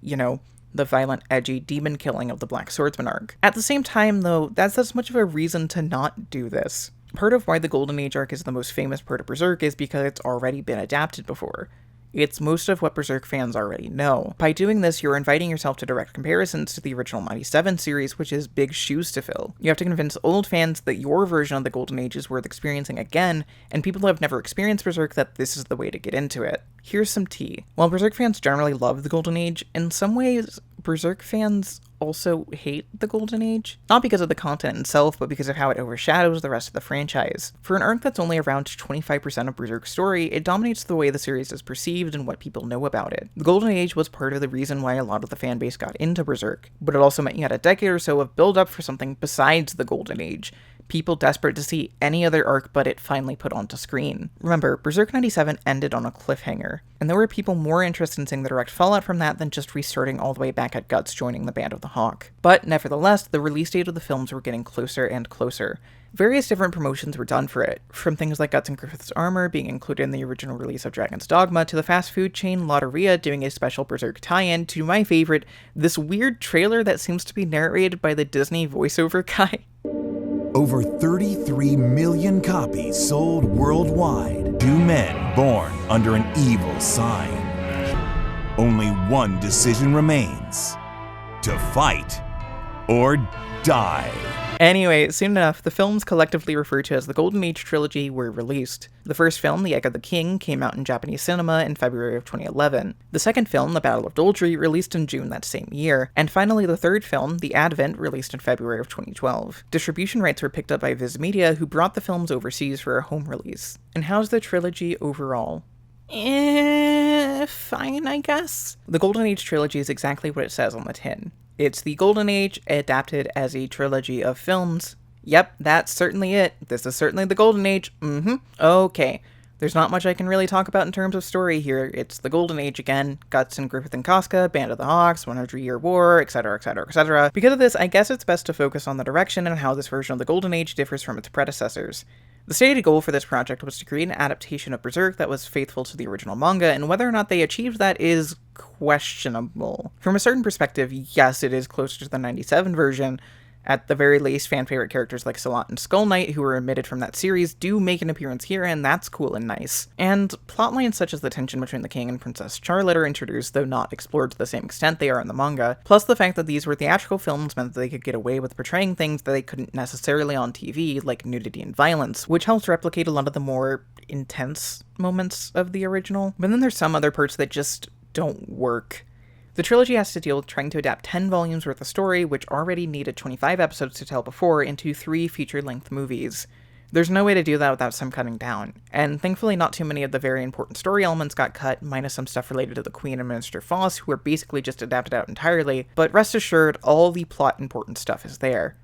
the violent, edgy demon killing of the Black Swordsman arc. At the same time, though, that's as much of a reason to not do this. Part of why the Golden Age arc is the most famous part of Berserk is because it's already been adapted before. It's most of what Berserk fans already know. By doing this, you're inviting yourself to direct comparisons to the original 97 series, which is big shoes to fill. You have to convince old fans that your version of the Golden Age is worth experiencing again, and people who have never experienced Berserk that this is the way to get into it. Here's some tea. While Berserk fans generally love the Golden Age, in some ways, Berserk fans also hate the Golden Age. Not because of the content itself, but because of how it overshadows the rest of the franchise. For an arc that's only around 25% of Berserk's story, it dominates the way the series is perceived and what people know about it. The Golden Age was part of the reason why a lot of the fanbase got into Berserk, but it also meant you had a decade or so of build-up for something besides the Golden Age. People desperate to see any other arc but it finally put onto screen. Remember, Berserk 97 ended on a cliffhanger, and there were people more interested in seeing the direct fallout from that than just restarting all the way back at Guts joining the Band of the Hawk. But nevertheless, the release date of the films were getting closer and closer. Various different promotions were done for it, from things like Guts and Griffith's armor being included in the original release of Dragon's Dogma, to the fast food chain Lotteria doing a special Berserk tie-in, to my favorite, this weird trailer that seems to be narrated by the Disney voiceover guy. Over 33 million copies sold worldwide. 2 men born under an evil sign. Only one decision remains: to fight or die. Anyway, soon enough, the films collectively referred to as the Golden Age Trilogy were released. The first film, The Egg of the King, came out in Japanese cinema in February of 2011. The second film, The Battle of Doldry, released in June that same year. And finally, the third film, The Advent, released in February of 2012. Distribution rights were picked up by Viz Media, who brought the films overseas for a home release. And how's the trilogy overall? Fine, I guess. The Golden Age Trilogy is exactly what it says on the tin. It's the Golden Age adapted as a trilogy of films. Yep, that's certainly it. This is certainly the Golden Age. Okay. There's not much I can really talk about in terms of story here. It's the Golden Age again, Guts and Griffith and Casca, Band of the Hawks, 100-Year War, etc, etc, etc. Because of this, I guess it's best to focus on the direction and how this version of the Golden Age differs from its predecessors. The stated goal for this project was to create an adaptation of Berserk that was faithful to the original manga, and whether or not they achieved that is questionable. From a certain perspective, yes, it is closer to the 97 version. At the very least, fan-favorite characters like Cellar and Skull Knight, who were omitted from that series, do make an appearance here, and that's cool and nice. And plotlines such as the tension between the king and Princess Charlotte are introduced, though not explored to the same extent they are in the manga, plus the fact that these were theatrical films meant that they could get away with portraying things that they couldn't necessarily on TV, like nudity and violence, which helps replicate a lot of the more intense moments of the original. But then there's some other parts that just don't work. The trilogy has to deal with trying to adapt 10 volumes worth of story, which already needed 25 episodes to tell before, into 3 feature-length movies. There's no way to do that without some cutting down, and thankfully not too many of the very important story elements got cut, minus some stuff related to the Queen and Minister Foss, who are basically just adapted out entirely, but rest assured, all the plot important stuff is there.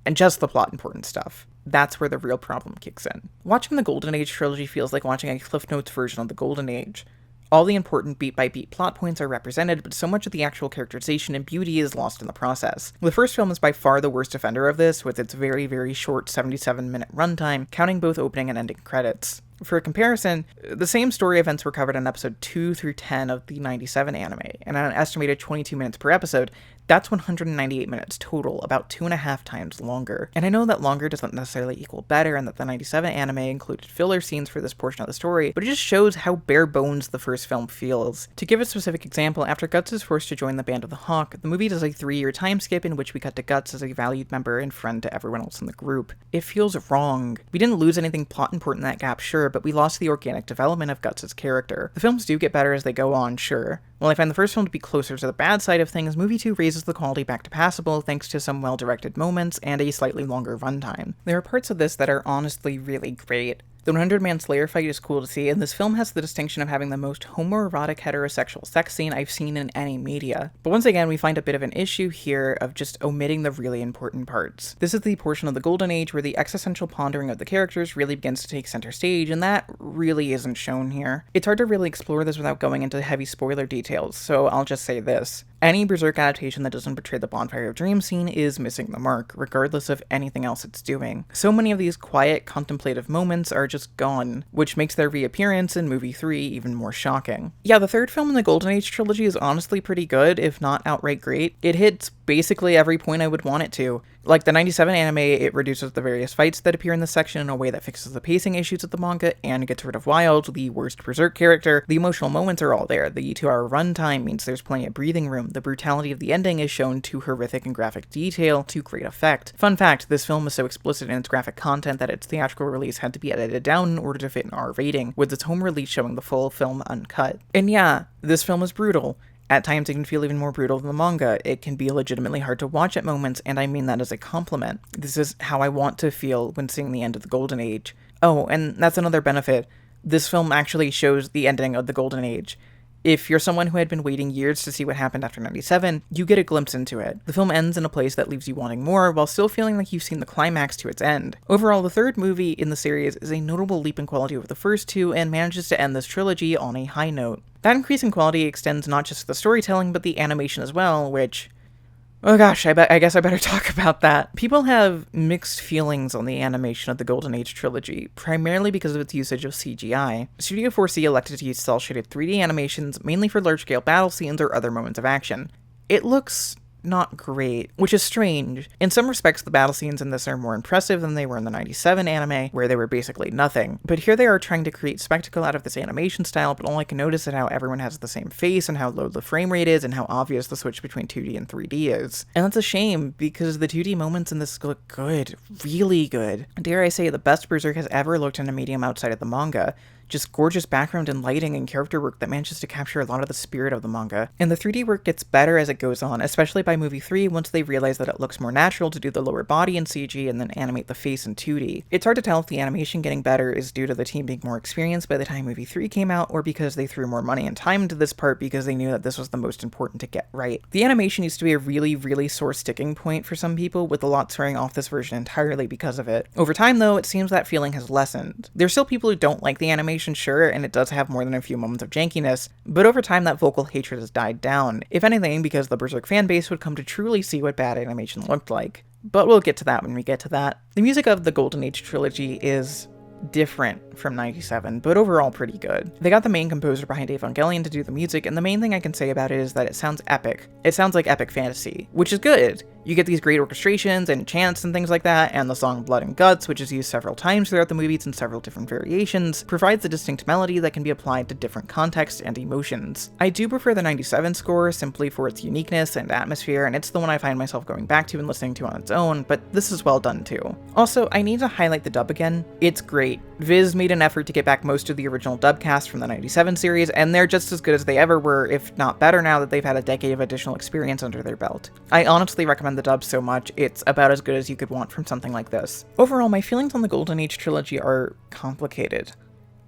And just the plot important stuff. That's where the real problem kicks in. Watching the Golden Age trilogy feels like watching a Cliff Notes version of the Golden Age. All the important beat-by-beat plot points are represented, but so much of the actual characterization and beauty is lost in the process. The first film is by far the worst offender of this, with its very, very short 77-minute runtime, counting both opening and ending credits. For a comparison, the same story events were covered in episode 2 through 10 of the 97 anime, and at an estimated 22 minutes per episode, that's 198 minutes total, about 2.5 times longer. And I know that longer doesn't necessarily equal better, and that the 97 anime included filler scenes for this portion of the story, but it just shows how bare bones the first film feels. To give a specific example, after Guts is forced to join the Band of the Hawk, the movie does a 3-year time skip in which we cut to Guts as a valued member and friend to everyone else in the group. It feels wrong. We didn't lose anything plot important in that gap, sure, but we lost the organic development of Guts' character. The films do get better as they go on, sure. While I find the first film to be closer to the bad side of things, movie 2 raises the quality back to passable thanks to some well-directed moments and a slightly longer runtime. There are parts of this that are honestly really great. The 100-man Slayer fight is cool to see, and this film has the distinction of having the most homoerotic heterosexual sex scene I've seen in any media. But once again, we find a bit of an issue here of just omitting the really important parts. This is the portion of the Golden Age where the existential pondering of the characters really begins to take center stage, and that really isn't shown here. It's hard to really explore this without going into heavy spoiler details, so I'll just say this. Any Berserk adaptation that doesn't portray the Bonfire of Dreams scene is missing the mark, regardless of anything else it's doing. So many of these quiet, contemplative moments are just gone, which makes their reappearance in movie 3 even more shocking. Yeah, the third film in the Golden Age trilogy is honestly pretty good, if not outright great. It hits basically every point I would want it to. Like the 97 anime, it reduces the various fights that appear in this section in a way that fixes the pacing issues of the manga and gets rid of Wild, the worst Berserk character. The emotional moments are all there. The 2-hour runtime means there's plenty of breathing room. The brutality of the ending is shown to horrific and graphic detail to great effect. Fun fact, this film is so explicit in its graphic content that its theatrical release had to be edited down in order to fit an R rating, with its home release showing the full film uncut. And yeah, this film is brutal. At times it can feel even more brutal than the manga. It can be legitimately hard to watch at moments, and I mean that as a compliment. This is how I want to feel when seeing the end of the Golden Age. Oh, and that's another benefit. This film actually shows the ending of the Golden Age. If you're someone who had been waiting years to see what happened after 97, you get a glimpse into it. The film ends in a place that leaves you wanting more, while still feeling like you've seen the climax to its end. Overall, the third movie in the series is a notable leap in quality over the first two, and manages to end this trilogy on a high note. That increase in quality extends not just to the storytelling, but the animation as well, which... oh gosh, I guess I better talk about that. People have mixed feelings on the animation of the Golden Age trilogy, primarily because of its usage of CGI. Studio 4C elected to use cel-shaded 3D animations, mainly for large-scale battle scenes or other moments of action. It looks not great, which is strange. In some respects, the battle scenes in this are more impressive than they were in the 97 anime, where they were basically nothing. But here they are trying to create spectacle out of this animation style, but all I can notice is how everyone has the same face, and how low the frame rate is, and how obvious the switch between 2D and 3D is. And that's a shame, because the 2D moments in this look good. Really good. Dare I say, the best Berserk has ever looked in a medium outside of the manga. Just gorgeous background and lighting and character work that manages to capture a lot of the spirit of the manga. And the 3D work gets better as it goes on, especially by movie 3 once they realize that it looks more natural to do the lower body in CG and then animate the face in 2D. It's hard to tell if the animation getting better is due to the team being more experienced by the time movie 3 came out, or because they threw more money and time into this part because they knew that this was the most important to get right. The animation used to be a really sore sticking point for some people, with a lot swearing off this version entirely because of it. Over time though, it seems that feeling has lessened. There's still people who don't like the animation, sure, and it does have more than a few moments of jankiness, but over time that vocal hatred has died down, if anything because the Berserk fanbase would come to truly see what bad animation looked like. But we'll get to that when we get to that. The music of the Golden Age trilogy is different from 97, but overall pretty good. They got the main composer behind Evangelion to do the music, and the main thing I can say about it is that it sounds epic. It sounds like epic fantasy, which is good. You get these great orchestrations and chants and things like that, and the song Blood and Guts, which is used several times throughout the movies in several different variations, provides a distinct melody that can be applied to different contexts and emotions. I do prefer the 97 score simply for its uniqueness and atmosphere, and it's the one I find myself going back to and listening to on its own, but this is well done too. Also, I need to highlight the dub again. It's great. Viz made an effort to get back most of the original dub cast from the 97 series, and they're just as good as they ever were, if not better now that they've had a decade of additional experience under their belt. I honestly recommend the dub so much, it's about as good as you could want from something like this. Overall, my feelings on the Golden Age trilogy are complicated.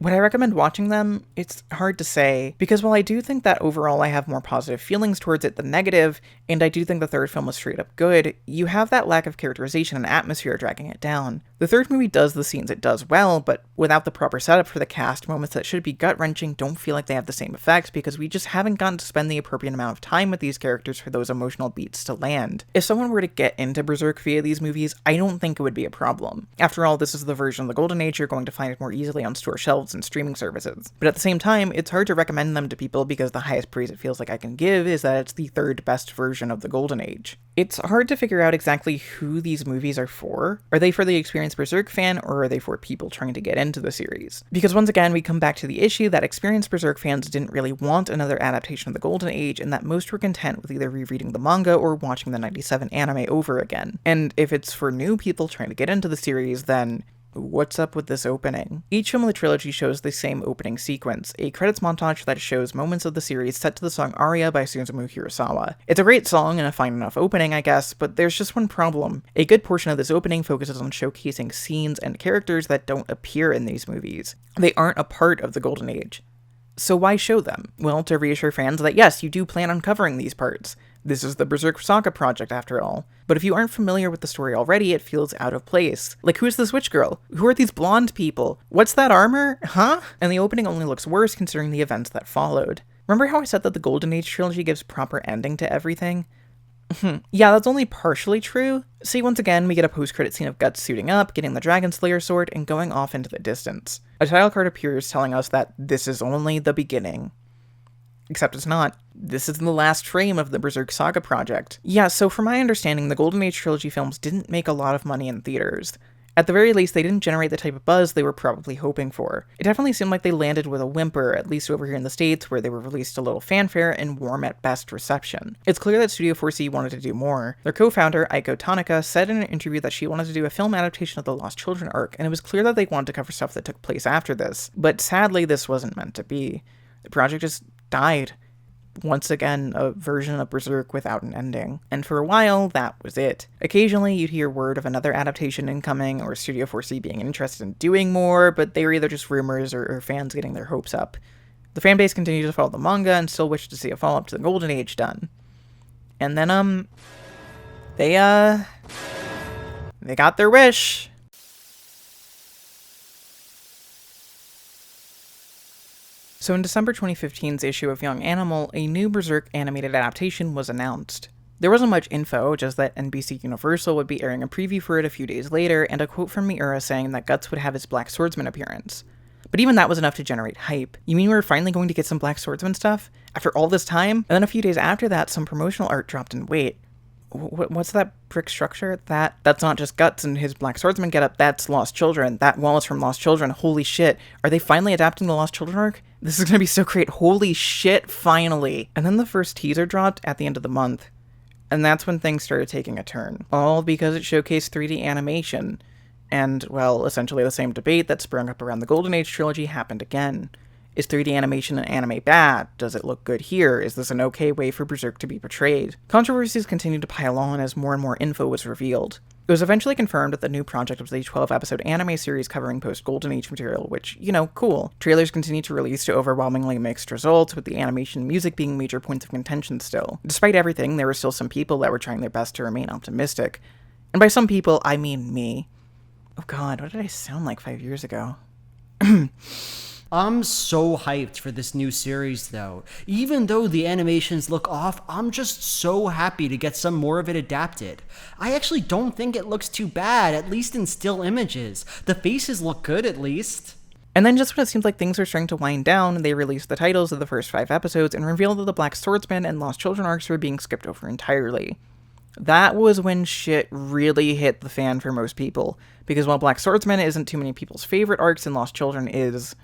Would I recommend watching them? It's hard to say, because while I do think that overall I have more positive feelings towards it than negative, and I do think the third film was straight up good, you have that lack of characterization and atmosphere dragging it down. The third movie does the scenes it does well, but without the proper setup for the cast, moments that should be gut-wrenching don't feel like they have the same effect because we just haven't gotten to spend the appropriate amount of time with these characters for those emotional beats to land. If someone were to get into Berserk via these movies, I don't think it would be a problem. After all, this is the version of the Golden Age you're going to find more easily on store shelves and streaming services. But at the same time, it's hard to recommend them to people because the highest praise it feels like I can give is that it's the third best version of the Golden Age. It's hard to figure out exactly who these movies are for. Are they for the experienced Berserk fan, or are they for people trying to get into the series? Because once again, we come back to the issue that experienced Berserk fans didn't really want another adaptation of the Golden Age, and that most were content with either rereading the manga or watching the 97 anime over again. And if it's for new people trying to get into the series, then what's up with this opening? Each film of the trilogy shows the same opening sequence, a credits montage that shows moments of the series set to the song Aria by Suzumu Hirasawa. It's a great song and a fine enough opening, I guess, but there's just one problem. A good portion of this opening focuses on showcasing scenes and characters that don't appear in these movies. They aren't a part of the Golden Age. So why show them? Well, to reassure fans that yes, you do plan on covering these parts. This is the Berserk Saga project after all. But if you aren't familiar with the story already, it feels out of place. Like, who's this witch girl? Who are these blonde people? What's that armor? Huh? And the opening only looks worse considering the events that followed. Remember how I said that the Golden Age trilogy gives proper ending to everything? Yeah, that's only partially true. See, once again, we get a post-credit scene of Guts suiting up, getting the Dragon Slayer sword, and going off into the distance. A title card appears telling us that this is only the beginning. Except it's not. This is the last frame of the Berserk Saga project. Yeah, so from my understanding, the Golden Age trilogy films didn't make a lot of money in theaters. At the very least, they didn't generate the type of buzz they were probably hoping for. It definitely seemed like they landed with a whimper, at least over here in the States, where they were released a little fanfare and warm at best reception. It's clear that Studio 4C wanted to do more. Their co-founder, Aiko Tanaka, said in an interview that she wanted to do a film adaptation of the Lost Children arc, and it was clear that they wanted to cover stuff that took place after this. But sadly, this wasn't meant to be. The project just died. Once again, a version of Berserk without an ending. And for a while, that was it. Occasionally, you'd hear word of another adaptation incoming, or Studio 4C being interested in doing more, but they were either just rumors or fans getting their hopes up. The fanbase continued to follow the manga and still wished to see a follow-up to the Golden Age done. And then, they got their wish. So in December 2015's issue of Young Animal, a new Berserk animated adaptation was announced. There wasn't much info, just that NBC Universal would be airing a preview for it a few days later, and a quote from Miura saying that Guts would have his Black Swordsman appearance. But even that was enough to generate hype. You mean we're finally going to get some Black Swordsman stuff? After all this time? And then a few days after that, some promotional art dropped in weight. What's that brick structure? That's not just Guts and his Black Swordsman getup, that's Lost Children. That wall is from Lost Children. Holy shit. Are they finally adapting the Lost Children arc? This is gonna be so great. Holy shit, finally. And then the first teaser dropped at the end of the month. And that's when things started taking a turn. All because it showcased 3D animation. And, well, essentially the same debate that sprung up around the Golden Age trilogy happened again. Is 3D animation and anime bad? Does it look good here? Is this an okay way for Berserk to be portrayed? Controversies continued to pile on as more and more info was revealed. It was eventually confirmed that the new project was a 12-episode anime series covering post-Golden Age material, which, you know, cool. Trailers continued to release to overwhelmingly mixed results, with the animation and music being major points of contention still. Despite everything, there were still some people that were trying their best to remain optimistic. And by some people, I mean me. Oh god, what did I sound like 5 years ago? I'm so hyped for this new series, though. Even though the animations look off, I'm just so happy to get some more of it adapted. I actually don't think it looks too bad, at least in still images. The faces look good, at least. And then just when it seemed like things were starting to wind down, they released the titles of the first 5 episodes and revealed that the Black Swordsman and Lost Children arcs were being skipped over entirely. That was when shit really hit the fan for most people, because while Black Swordsman isn't too many people's favorite arcs and Lost Children is...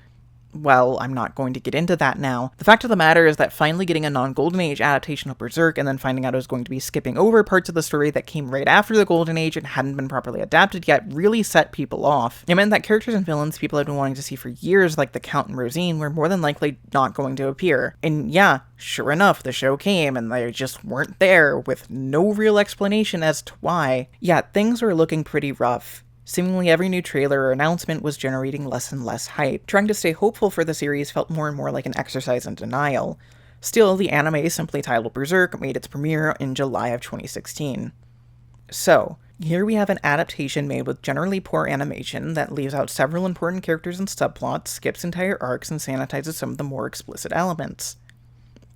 well, I'm not going to get into that now. The fact of the matter is that finally getting a non-Golden Age adaptation of Berserk and then finding out it was going to be skipping over parts of the story that came right after the Golden Age and hadn't been properly adapted yet really set people off. It meant that characters and villains people had been wanting to see for years, like the Count and Rosine, were more than likely not going to appear. And yeah, sure enough, the show came and they just weren't there, with no real explanation as to why. Yeah, things were looking pretty rough. Seemingly every new trailer or announcement was generating less and less hype. Trying to stay hopeful for the series felt more and more like an exercise in denial. Still, the anime, simply titled Berserk, made its premiere in July of 2016. So, here we have an adaptation made with generally poor animation that leaves out several important characters and subplots, skips entire arcs, and sanitizes some of the more explicit elements.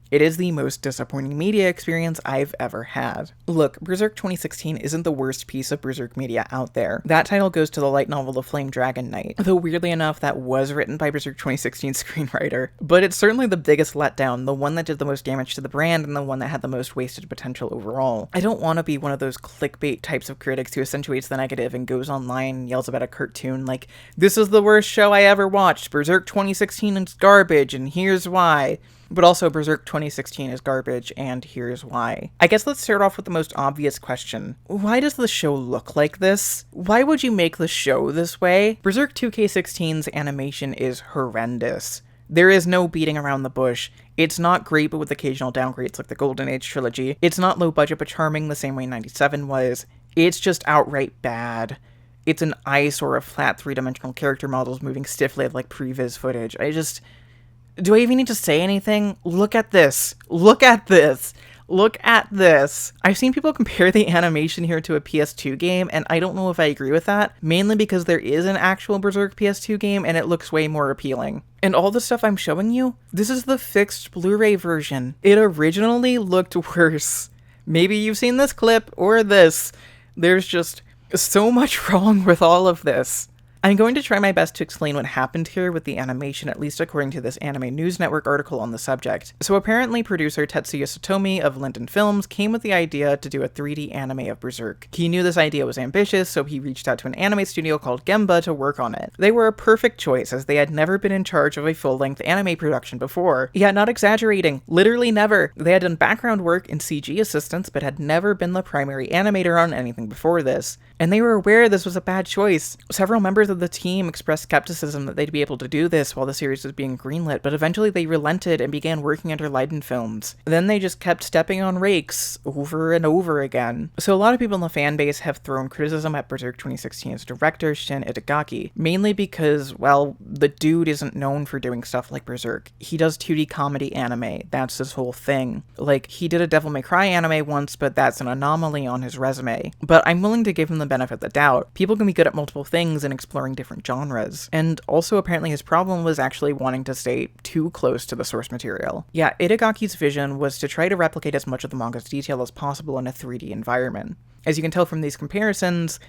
It is the most disappointing media experience I've ever had. Look, Berserk 2016 isn't the worst piece of Berserk media out there. That title goes to the light novel The Flame Dragon Knight, though weirdly enough that was written by Berserk 2016 screenwriter. But it's certainly the biggest letdown, the one that did the most damage to the brand, and the one that had the most wasted potential overall. I don't want to be one of those clickbait types of critics who accentuates the negative and goes online and yells about a cartoon like, "This is the worst show I ever watched, Berserk 2016 is garbage, and here's why." But also, Berserk 2016 is garbage, and here's why. I guess let's start off with the most obvious question. Why does the show look like this? Why would you make the show this way? Berserk 2K16's animation is horrendous. There is no beating around the bush. It's not great, but with occasional downgrades like the Golden Age trilogy. It's not low budget but charming the same way 97 was. It's just outright bad. It's an eyesore of flat three-dimensional character models moving stiffly like previs footage. Do I even need to say anything? Look at this. Look at this. Look at this. I've seen people compare the animation here to a PS2 game, and I don't know if I agree with that, mainly because there is an actual Berserk PS2 game, and it looks way more appealing. And all the stuff I'm showing you, this is the fixed Blu-ray version. It originally looked worse. Maybe you've seen this clip, or this. There's just so much wrong with all of this. I'm going to try my best to explain what happened here with the animation, at least according to this Anime News Network article on the subject. So apparently producer Tetsuya Satomi of Linden Films came with the idea to do a 3D anime of Berserk. He knew this idea was ambitious, so he reached out to an anime studio called Gemba to work on it. They were a perfect choice, as they had never been in charge of a full-length anime production before. Yeah, not exaggerating, literally never. They had done background work and CG assistance, but had never been the primary animator on anything before this. And they were aware this was a bad choice. Several members of the team expressed skepticism that they'd be able to do this while the series was being greenlit, but eventually they relented and began working under Leiden Films. Then they just kept stepping on rakes over and over again. So a lot of people in the fan base have thrown criticism at Berserk 2016's director, Shin Itagaki, mainly because, well, the dude isn't known for doing stuff like Berserk. He does 2D comedy anime, that's his whole thing. Like, he did a Devil May Cry anime once, but that's an anomaly on his resume. But I'm willing to give him the benefit of the doubt. People can be good at multiple things and exploring different genres. And also apparently his problem was actually wanting to stay too close to the source material. Yeah, Itagaki's vision was to try to replicate as much of the manga's detail as possible in a 3D environment. As you can tell from these comparisons,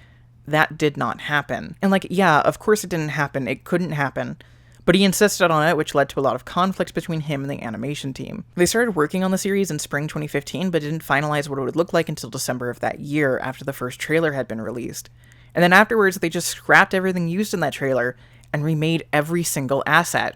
that did not happen. And like, yeah, of course it didn't happen, it couldn't happen. But he insisted on it, which led to a lot of conflict between him and the animation team. They started working on the series in spring 2015, but didn't finalize what it would look like until December of that year, after the first trailer had been released. And then afterwards, they just scrapped everything used in that trailer and remade every single asset.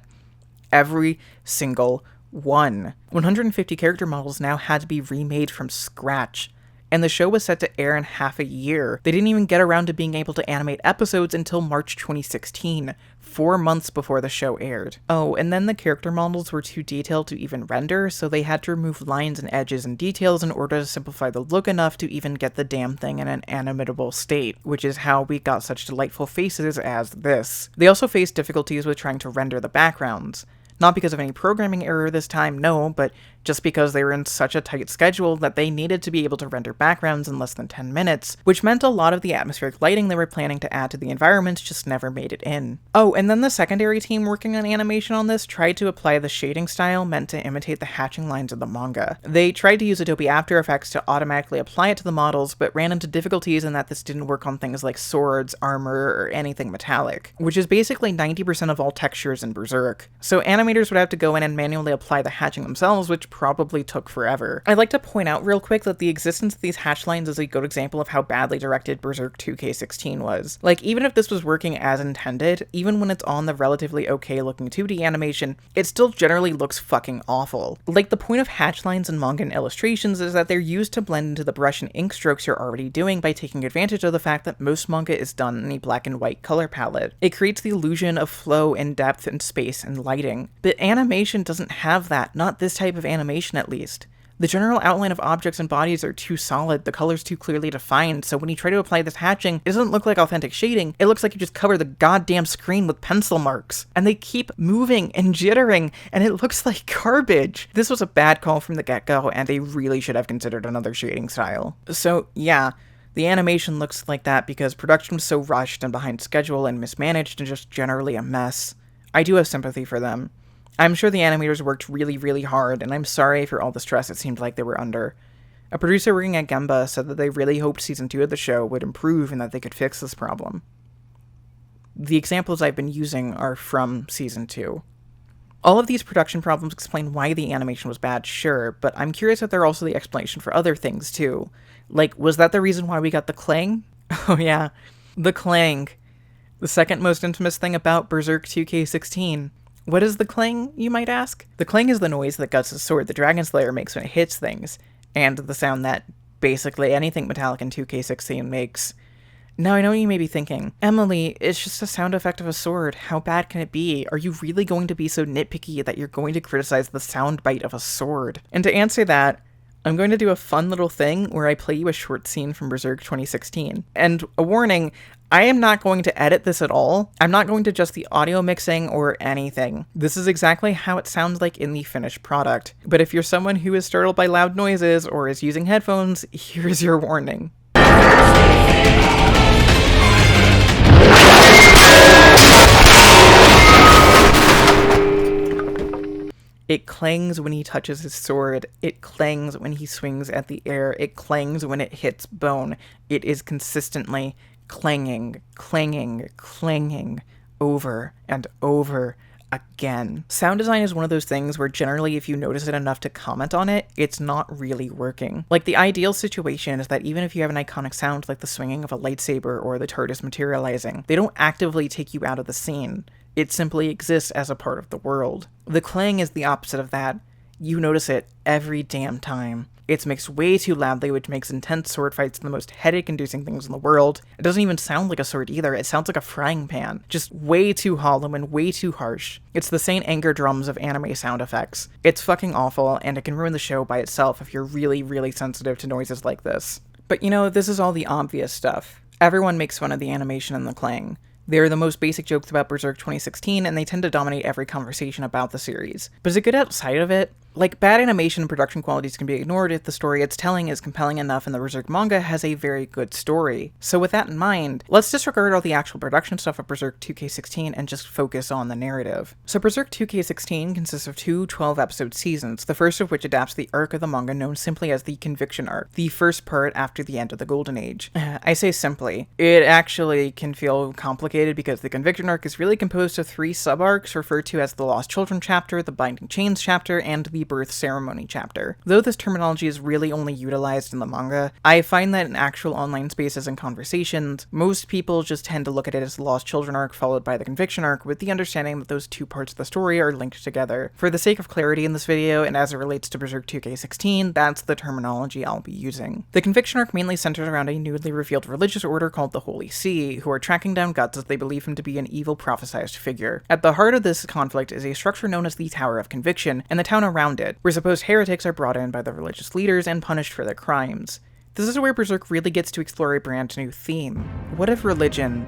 Every single one. 150 character models now had to be remade from scratch. And the show was set to air in half a year. They didn't even get around to being able to animate episodes until March 2016, 4 months before the show aired. Oh, and then the character models were too detailed to even render, so they had to remove lines and edges and details in order to simplify the look enough to even get the damn thing in an animatable state, which is how we got such delightful faces as this. They also faced difficulties with trying to render the backgrounds. Not because of any programming error this time, no, but just because they were in such a tight schedule that they needed to be able to render backgrounds in less than 10 minutes, which meant a lot of the atmospheric lighting they were planning to add to the environments just never made it in. Oh, and then the secondary team working on animation on this tried to apply the shading style meant to imitate the hatching lines of the manga. They tried to use Adobe After Effects to automatically apply it to the models, but ran into difficulties in that this didn't work on things like swords, armor, or anything metallic, which is basically 90% of all textures in Berserk. So animators would have to go in and manually apply the hatching themselves, which probably took forever. I'd like to point out real quick that the existence of these hatch lines is a good example of how badly directed Berserk 2K16 was. Like, even if this was working as intended, even when it's on the relatively okay looking 2D animation, it still generally looks fucking awful. Like, the point of hatch lines in manga and illustrations is that they're used to blend into the brush and ink strokes you're already doing by taking advantage of the fact that most manga is done in a black and white color palette. It creates the illusion of flow and depth and space and lighting. But animation doesn't have that, not this type of animation at least. The general outline of objects and bodies are too solid, the colors too clearly defined, so when you try to apply this hatching, it doesn't look like authentic shading, it looks like you just cover the goddamn screen with pencil marks. And they keep moving and jittering, and it looks like garbage. This was a bad call from the get-go, and they really should have considered another shading style. So yeah, the animation looks like that because production was so rushed and behind schedule and mismanaged and just generally a mess. I do have sympathy for them. I'm sure the animators worked really, really hard, and I'm sorry for all the stress it seemed like they were under. A producer working at Gemba said that they really hoped Season 2 of the show would improve and that they could fix this problem. The examples I've been using are from Season 2. All of these production problems explain why the animation was bad, sure, but I'm curious if they're also the explanation for other things, too. Like, was that the reason why we got the clang? Oh yeah, the clang. The second most infamous thing about Berserk 2K16. What is the clang, you might ask? The clang is the noise that Guts' sword, the Dragon Slayer, makes when it hits things, and the sound that basically anything metallic in 2K16 makes. Now, I know you may be thinking, Emily, it's just a sound effect of a sword. How bad can it be? Are you really going to be so nitpicky that you're going to criticize the sound bite of a sword? And to answer that, I'm going to do a fun little thing where I play you a short scene from Berserk 2016. And a warning, I am not going to edit this at all. I'm not going to adjust the audio mixing or anything. This is exactly how it sounds like in the finished product. But if you're someone who is startled by loud noises or is using headphones, here's your warning. It clangs when he touches his sword. It clangs when he swings at the air. It clangs when it hits bone. It is consistently clanging, clanging, clanging over and over again. Sound design is one of those things where generally if you notice it enough to comment on it, it's not really working. Like, the ideal situation is that even if you have an iconic sound like the swinging of a lightsaber or the TARDIS materializing, they don't actively take you out of the scene. It simply exists as a part of the world. The clang is the opposite of that. You notice it every damn time. It's mixed way too loudly, which makes intense sword fights the most headache-inducing things in the world. It doesn't even sound like a sword either, it sounds like a frying pan. Just way too hollow and way too harsh. It's the Saint Anger drums of anime sound effects. It's fucking awful, and it can ruin the show by itself if you're really, really sensitive to noises like this. But you know, this is all the obvious stuff. Everyone makes fun of the animation and the clang. They're the most basic jokes about Berserk 2016, and they tend to dominate every conversation about the series. But is it good outside of it? Like, bad animation and production qualities can be ignored if the story it's telling is compelling enough and the Berserk manga has a very good story. So with that in mind, let's disregard all the actual production stuff of Berserk 2K16 and just focus on the narrative. So Berserk 2K16 consists of two 12-episode seasons, the first of which adapts the arc of the manga known simply as the Conviction Arc, the first part after the end of the Golden Age. I say simply. It actually can feel complicated because the Conviction Arc is really composed of 3 sub-arcs referred to as the Lost Children chapter, the Binding Chains chapter, and the Birth Ceremony chapter. Though this terminology is really only utilized in the manga, I find that in actual online spaces and conversations, most people just tend to look at it as the Lost Children arc followed by the Conviction arc, with the understanding that those two parts of the story are linked together. For the sake of clarity in this video, and as it relates to Berserk 2K16, that's the terminology I'll be using. The Conviction arc mainly centers around a newly revealed religious order called the Holy See, who are tracking down Guts as they believe him to be an evil prophesized figure. At the heart of this conflict is a structure known as the Tower of Conviction, and the town around it, where supposed heretics are brought in by the religious leaders and punished for their crimes. This is where Berserk really gets to explore a brand new theme. What if religion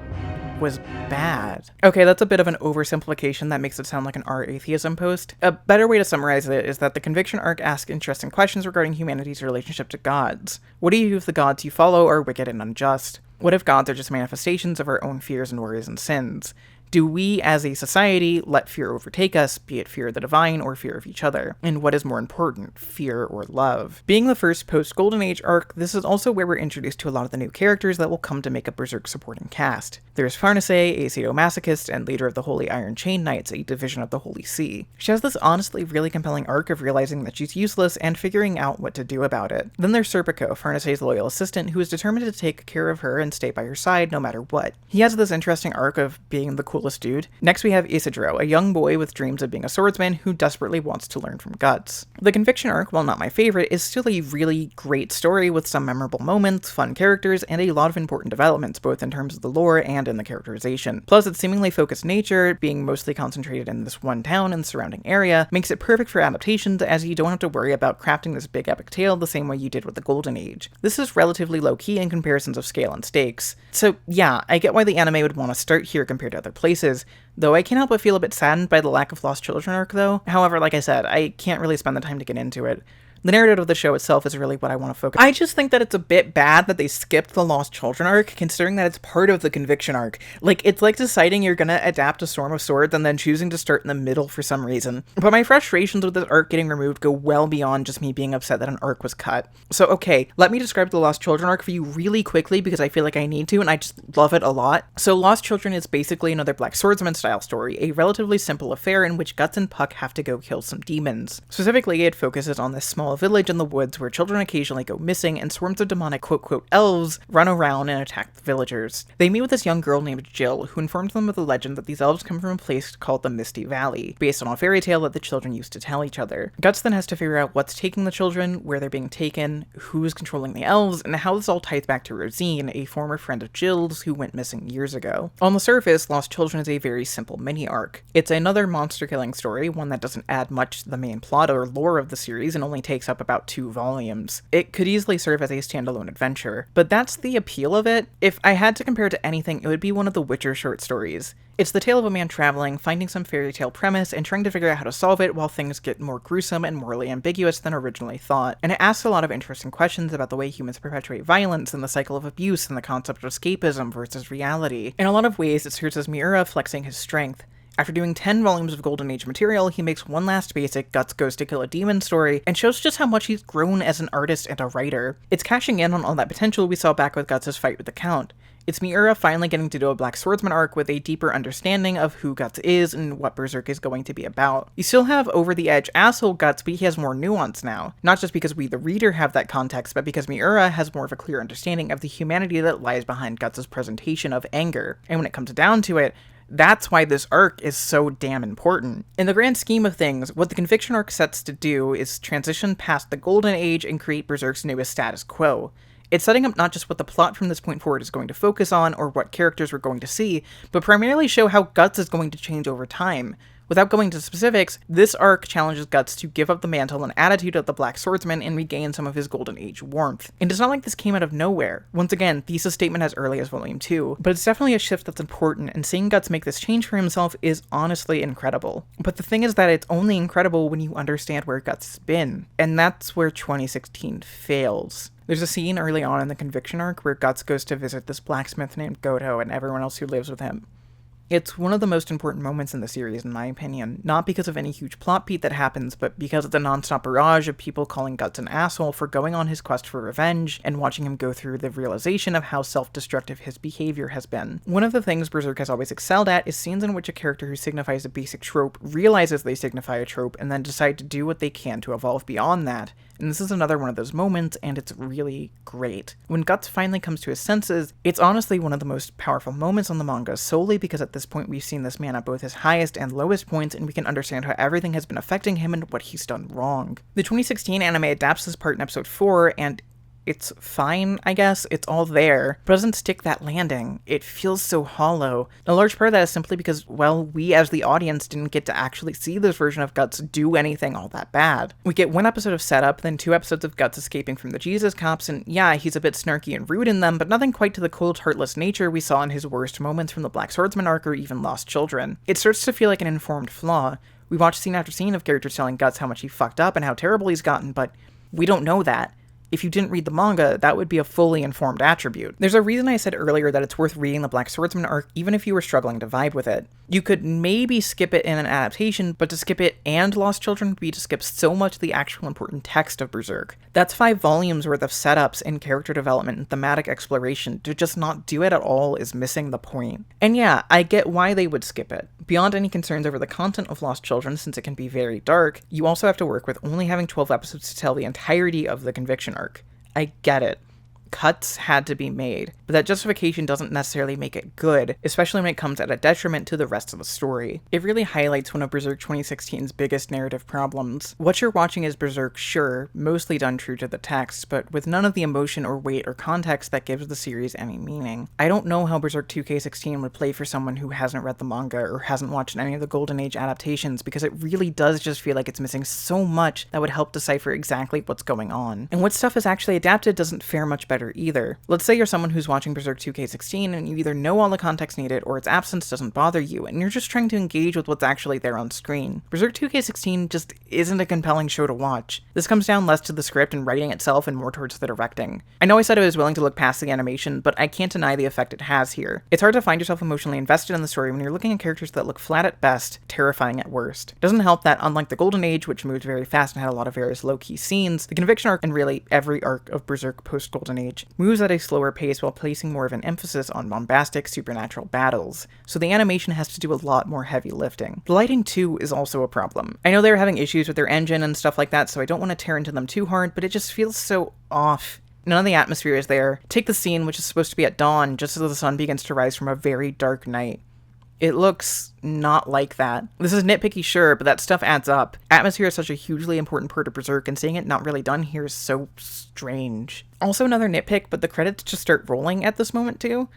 was bad? Okay, that's a bit of an oversimplification that makes it sound like an R-atheism post. A better way to summarize it is that the Conviction arc asks interesting questions regarding humanity's relationship to gods. What do you do if the gods you follow are wicked and unjust? What if gods are just manifestations of our own fears and worries and sins? Do we, as a society, let fear overtake us, be it fear of the divine or fear of each other? And what is more important, fear or love? Being the first post-Golden Age arc, this is also where we're introduced to a lot of the new characters that will come to make up Berserk's supporting cast. There's Farnace, a sadomasochist and leader of the Holy Iron Chain Knights, a division of the Holy See. She has this honestly really compelling arc of realizing that she's useless and figuring out what to do about it. Then there's Serpico, Farnace's loyal assistant, who is determined to take care of her and stay by her side no matter what. He has this interesting arc of being the coolest dude. Next we have Isidro, a young boy with dreams of being a swordsman who desperately wants to learn from Guts. The Conviction arc, while not my favorite, is still a really great story with some memorable moments, fun characters, and a lot of important developments, both in terms of the lore and in the characterization. Plus, its seemingly focused nature, being mostly concentrated in this one town and surrounding area, makes it perfect for adaptations, as you don't have to worry about crafting this big epic tale the same way you did with the Golden Age. This is relatively low-key in comparisons of scale and stakes. So yeah, I get why the anime would want to start here compared to other places, though I can't help but feel a bit saddened by the lack of Lost Children arc though. However, like I said, I can't really spend the time to get into it. The narrative of the show itself is really what I want to focus on. I just think that it's a bit bad that they skipped the Lost Children arc, considering that it's part of the Conviction arc. Like, it's like deciding you're gonna adapt a Storm of Swords and then choosing to start in the middle for some reason. But my frustrations with this arc getting removed go well beyond just me being upset that an arc was cut. So okay, let me describe the Lost Children arc for you really quickly because I feel like I need to, and I just love it a lot. So Lost Children is basically another Black Swordsman style story, a relatively simple affair in which Guts and Puck have to go kill some demons. Specifically, it focuses on this small village in the woods where children occasionally go missing and swarms of demonic quote-quote elves run around and attack the villagers. They meet with this young girl named Jill, who informs them of the legend that these elves come from a place called the Misty Valley, based on a fairy tale that the children used to tell each other. Guts then has to figure out what's taking the children, where they're being taken, who's controlling the elves, and how this all ties back to Rosine, a former friend of Jill's who went missing years ago. On the surface, Lost Children is a very simple mini-arc. It's another monster-killing story, one that doesn't add much to the main plot or lore of the series and only takes up about 2 volumes. It could easily serve as a standalone adventure, but that's the appeal of it. If I had to compare it to anything, it would be one of the Witcher short stories. It's the tale of a man traveling, finding some fairy tale premise, and trying to figure out how to solve it while things get more gruesome and morally ambiguous than originally thought. And it asks a lot of interesting questions about the way humans perpetuate violence and the cycle of abuse and the concept of escapism versus reality. In a lot of ways, it serves as Miura flexing his strength. After doing 10 volumes of Golden Age material, he makes one last basic Guts Goes to Kill a Demon story, and shows just how much he's grown as an artist and a writer. It's cashing in on all that potential we saw back with Guts' fight with the Count. It's Miura finally getting to do a Black Swordsman arc with a deeper understanding of who Guts is and what Berserk is going to be about. You still have over-the-edge asshole Guts, but he has more nuance now. Not just because we, the reader, have that context, but because Miura has more of a clear understanding of the humanity that lies behind Guts' presentation of anger. And when it comes down to it, that's why this arc is so damn important. In the grand scheme of things, what the Conviction arc sets to do is transition past the Golden Age and create Berserk's newest status quo. It's setting up not just what the plot from this point forward is going to focus on or what characters we're going to see, but primarily show how Guts is going to change over time. Without going into specifics, this arc challenges Guts to give up the mantle and attitude of the Black Swordsman and regain some of his Golden Age warmth. And it's not like this came out of nowhere. Once again, thesis statement as early as Volume 2, but it's definitely a shift that's important, and seeing Guts make this change for himself is honestly incredible. But the thing is that it's only incredible when you understand where Guts has been, and that's where 2016 fails. There's a scene early on in the Conviction arc where Guts goes to visit this blacksmith named Goto and everyone else who lives with him. It's one of the most important moments in the series, in my opinion, not because of any huge plot beat that happens, but because of the non-stop barrage of people calling Guts an asshole for going on his quest for revenge, and watching him go through the realization of how self-destructive his behavior has been. One of the things Berserk has always excelled at is scenes in which a character who signifies a basic trope realizes they signify a trope, and then decide to do what they can to evolve beyond that. And this is another one of those moments, and it's really great. When Guts finally comes to his senses, it's honestly one of the most powerful moments on the manga, solely because at this point we've seen this man at both his highest and lowest points, and we can understand how everything has been affecting him and what he's done wrong. The 2016 anime adapts this part in episode 4, and it's fine, I guess. It's all there, but doesn't stick that landing. It feels so hollow. A large part of that is simply because, well, we as the audience didn't get to actually see this version of Guts do anything all that bad. We get one episode of setup, then 2 episodes of Guts escaping from the Jesus cops, and yeah, he's a bit snarky and rude in them, but nothing quite to the cold, heartless nature we saw in his worst moments from the Black Swordsman arc or even Lost Children. It starts to feel like an informed flaw. We watch scene after scene of characters telling Guts how much he fucked up and how terrible he's gotten, but we don't know that. If you didn't read the manga, that would be a fully informed attribute. There's a reason I said earlier that it's worth reading the Black Swordsman arc even if you were struggling to vibe with it. You could maybe skip it in an adaptation, but to skip it and Lost Children would be to skip so much of the actual important text of Berserk. That's 5 volumes worth of setups and character development and thematic exploration. To just not do it at all is missing the point. And yeah, I get why they would skip it. Beyond any concerns over the content of Lost Children, since it can be very dark, you also have to work with only having 12 episodes to tell the entirety of the Conviction arc. I get it. Cuts had to be made, but that justification doesn't necessarily make it good, especially when it comes at a detriment to the rest of the story. It really highlights one of Berserk 2016's biggest narrative problems. What you're watching is Berserk, sure, mostly done true to the text, but with none of the emotion or weight or context that gives the series any meaning. I don't know how Berserk 2K16 would play for someone who hasn't read the manga or hasn't watched any of the Golden Age adaptations, because it really does just feel like it's missing so much that would help decipher exactly what's going on. And what stuff is actually adapted doesn't fare much better either. Let's say you're someone who's watching Berserk 2K16 and you either know all the context needed or its absence doesn't bother you, and you're just trying to engage with what's actually there on screen. Berserk 2K16 just isn't a compelling show to watch. This comes down less to the script and writing itself and more towards the directing. I know I said I was willing to look past the animation, but I can't deny the effect it has here. It's hard to find yourself emotionally invested in the story when you're looking at characters that look flat at best, terrifying at worst. It doesn't help that, unlike the Golden Age, which moved very fast and had a lot of various low-key scenes, the Conviction arc, and really every arc of Berserk post-Golden Age, moves at a slower pace while placing more of an emphasis on bombastic supernatural battles, so the animation has to do a lot more heavy lifting. The lighting too is also a problem. I know they were having issues with their engine and stuff like that, so I don't want to tear into them too hard, but it just feels so off. None of the atmosphere is there. Take the scene, which is supposed to be at dawn, just as the sun begins to rise from a very dark night. It looks not like that. This is nitpicky, sure, but that stuff adds up. Atmosphere is such a hugely important part of Berserk, and seeing it not really done here is so strange. Also another nitpick, but the credits just start rolling at this moment too.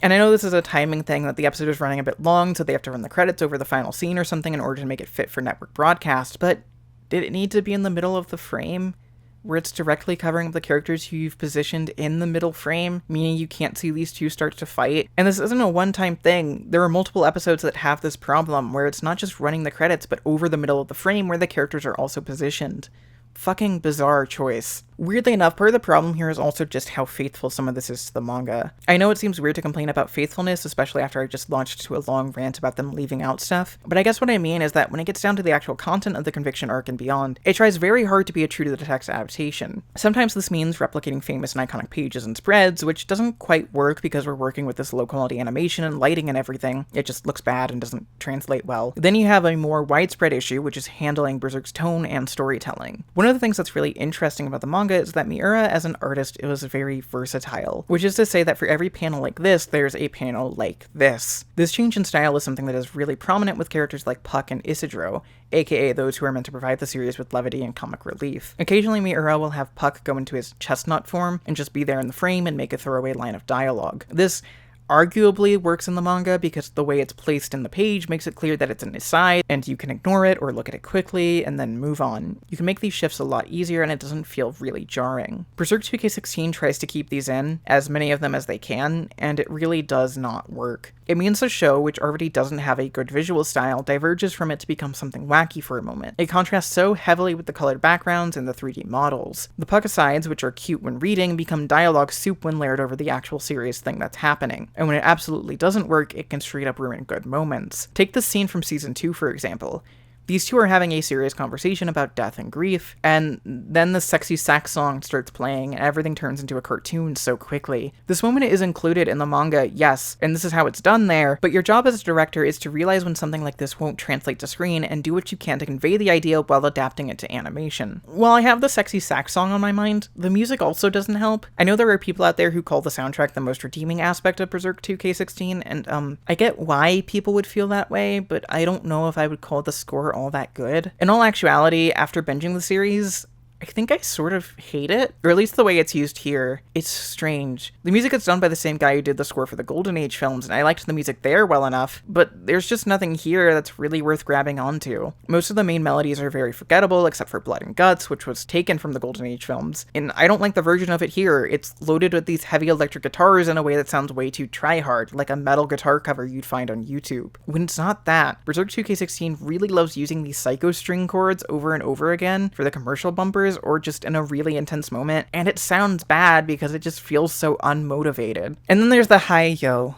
And I know this is a timing thing, that the episode is running a bit long, so they have to run the credits over the final scene or something in order to make it fit for network broadcast, but did it need to be in the middle of the frame? Where it's directly covering the characters who you've positioned in the middle frame, meaning you can't see these two start to fight. And this isn't a one-time thing. There are multiple episodes that have this problem, where it's not just running the credits, but over the middle of the frame where the characters are also positioned. Fucking bizarre choice. Weirdly enough, part of the problem here is also just how faithful some of this is to the manga. I know it seems weird to complain about faithfulness, especially after I just launched to a long rant about them leaving out stuff, but I guess what I mean is that when it gets down to the actual content of the Conviction arc and beyond, it tries very hard to be a true to the text adaptation. Sometimes this means replicating famous and iconic pages and spreads, which doesn't quite work because we're working with this low-quality animation and lighting and everything. It just looks bad and doesn't translate well. Then you have a more widespread issue, which is handling Berserk's tone and storytelling. One of the things that's really interesting about the manga is that Miura, as an artist, was very versatile, which is to say that for every panel like this, there's a panel like this. This change in style is something that is really prominent with characters like Puck and Isidro, aka those who are meant to provide the series with levity and comic relief. Occasionally, Miura will have Puck go into his chestnut form and just be there in the frame and make a throwaway line of dialogue. This arguably works in the manga because the way it's placed in the page makes it clear that it's an aside and you can ignore it or look at it quickly and then move on. You can make these shifts a lot easier and it doesn't feel really jarring. Berserk 2K16 tries to keep these in, as many of them as they can, and it really does not work. It means the show, which already doesn't have a good visual style, diverges from it to become something wacky for a moment. It contrasts so heavily with the colored backgrounds and the 3D models. The Puck asides, which are cute when reading, become dialogue soup when layered over the actual serious thing that's happening. And when it absolutely doesn't work, it can straight up ruin good moments. Take the scene from Season 2, for example. These two are having a serious conversation about death and grief, and then the sexy sax song starts playing and everything turns into a cartoon so quickly. This moment is included in the manga, yes, and this is how it's done there, but your job as a director is to realize when something like this won't translate to screen and do what you can to convey the idea while adapting it to animation. While I have the sexy sax song on my mind, the music also doesn't help. I know there are people out there who call the soundtrack the most redeeming aspect of Berserk 2K16, and I get why people would feel that way, but I don't know if I would call the score all that good. In all actuality, after binging the series, I think I sort of hate it, or at least the way it's used here. It's strange. The music is done by the same guy who did the score for the Golden Age films, and I liked the music there well enough, but there's just nothing here that's really worth grabbing onto. Most of the main melodies are very forgettable, except for Blood and Guts, which was taken from the Golden Age films, and I don't like the version of it here. It's loaded with these heavy electric guitars in a way that sounds way too try-hard, like a metal guitar cover you'd find on YouTube. When it's not that, Berserk 2K16 really loves using these psycho string chords over and over again for the commercial bumpers, or just in a really intense moment, and it sounds bad because it just feels so unmotivated. And then there's the hi-yo.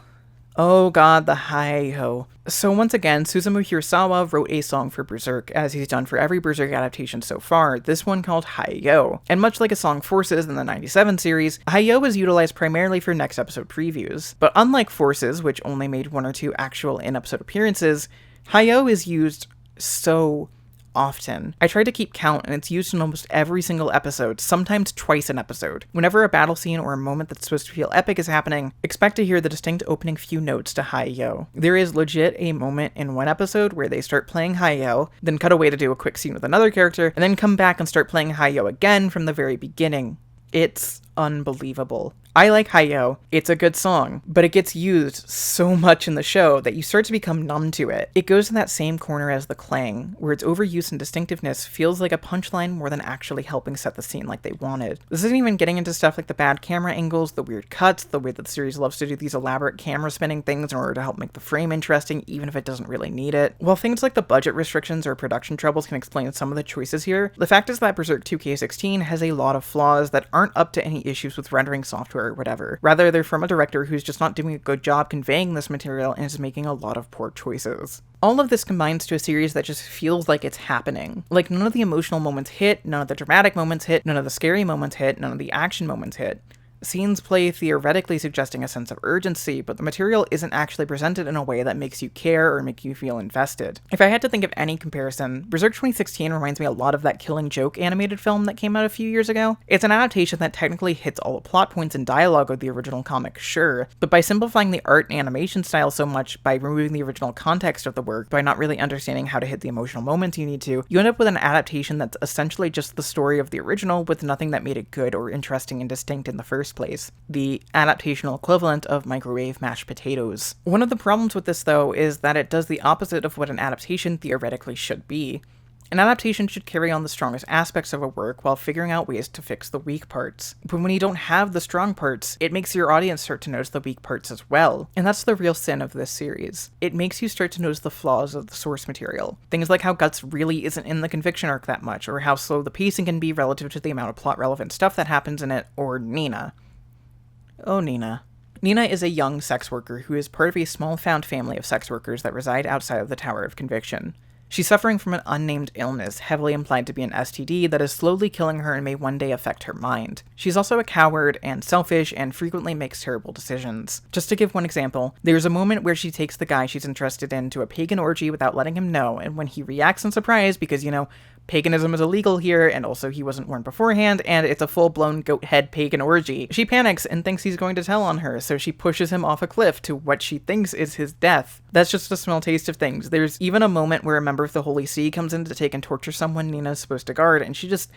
Oh god, the hi-ho. So once again, Suzumu Hirasawa wrote a song for Berserk, as he's done for every Berserk adaptation so far, this one called Hi-Yo. And much like a song Forces in the 97 series, Hi-Yo was utilized primarily for next episode previews. But unlike Forces, which only made 1 or 2 actual in-episode appearances, Hi-Yo is used so often. I tried to keep count, and it's used in almost every single episode, sometimes twice an episode. Whenever a battle scene or a moment that's supposed to feel epic is happening, expect to hear the distinct opening few notes to Hi-Yo. There is legit a moment in one episode where they start playing Hi-Yo, then cut away to do a quick scene with another character, and then come back and start playing Hi-Yo again from the very beginning. It's unbelievable. I like Hi-Yo, it's a good song, but it gets used so much in the show that you start to become numb to it. It goes in that same corner as the clang, where its overuse and distinctiveness feels like a punchline more than actually helping set the scene like they wanted. This isn't even getting into stuff like the bad camera angles, the weird cuts, the way that the series loves to do these elaborate camera spinning things in order to help make the frame interesting, even if it doesn't really need it. While things like the budget restrictions or production troubles can explain some of the choices here, the fact is that Berserk 2K16 has a lot of flaws that aren't up to any issues with rendering software or whatever. Rather, they're from a director who's just not doing a good job conveying this material and is making a lot of poor choices. All of this combines to a series that just feels like it's happening. Like, none of the emotional moments hit, none of the dramatic moments hit, none of the scary moments hit, none of the action moments hit. Scenes play theoretically suggesting a sense of urgency, but the material isn't actually presented in a way that makes you care or make you feel invested. If I had to think of any comparison, Berserk 2016 reminds me a lot of that Killing Joke animated film that came out a few years ago. It's an adaptation that technically hits all the plot points and dialogue of the original comic, sure, but by simplifying the art and animation style so much, by removing the original context of the work, by not really understanding how to hit the emotional moments you need to, you end up with an adaptation that's essentially just the story of the original with nothing that made it good or interesting and distinct in the first place. The adaptational equivalent of microwave mashed potatoes. One of the problems with this, though, is that it does the opposite of what an adaptation theoretically should be. An adaptation should carry on the strongest aspects of a work while figuring out ways to fix the weak parts. But when you don't have the strong parts, it makes your audience start to notice the weak parts as well. And that's the real sin of this series. It makes you start to notice the flaws of the source material. Things like how Guts really isn't in the conviction arc that much, or how slow the pacing can be relative to the amount of plot-relevant stuff that happens in it, or Nina. Oh, Nina. Nina is a young sex worker who is part of a small found family of sex workers that reside outside of the Tower of Conviction. She's suffering from an unnamed illness, heavily implied to be an STD, that is slowly killing her and may one day affect her mind. She's also a coward and selfish and frequently makes terrible decisions. Just to give one example, there's a moment where she takes the guy she's interested in to a pagan orgy without letting him know, and when he reacts in surprise because, paganism is illegal here, and also he wasn't warned beforehand, and it's a full-blown goat-head pagan orgy, she panics and thinks he's going to tell on her, so she pushes him off a cliff to what she thinks is his death. That's just a small taste of things. There's even a moment where a member of the Holy See comes in to take and torture someone Nina's supposed to guard, and she just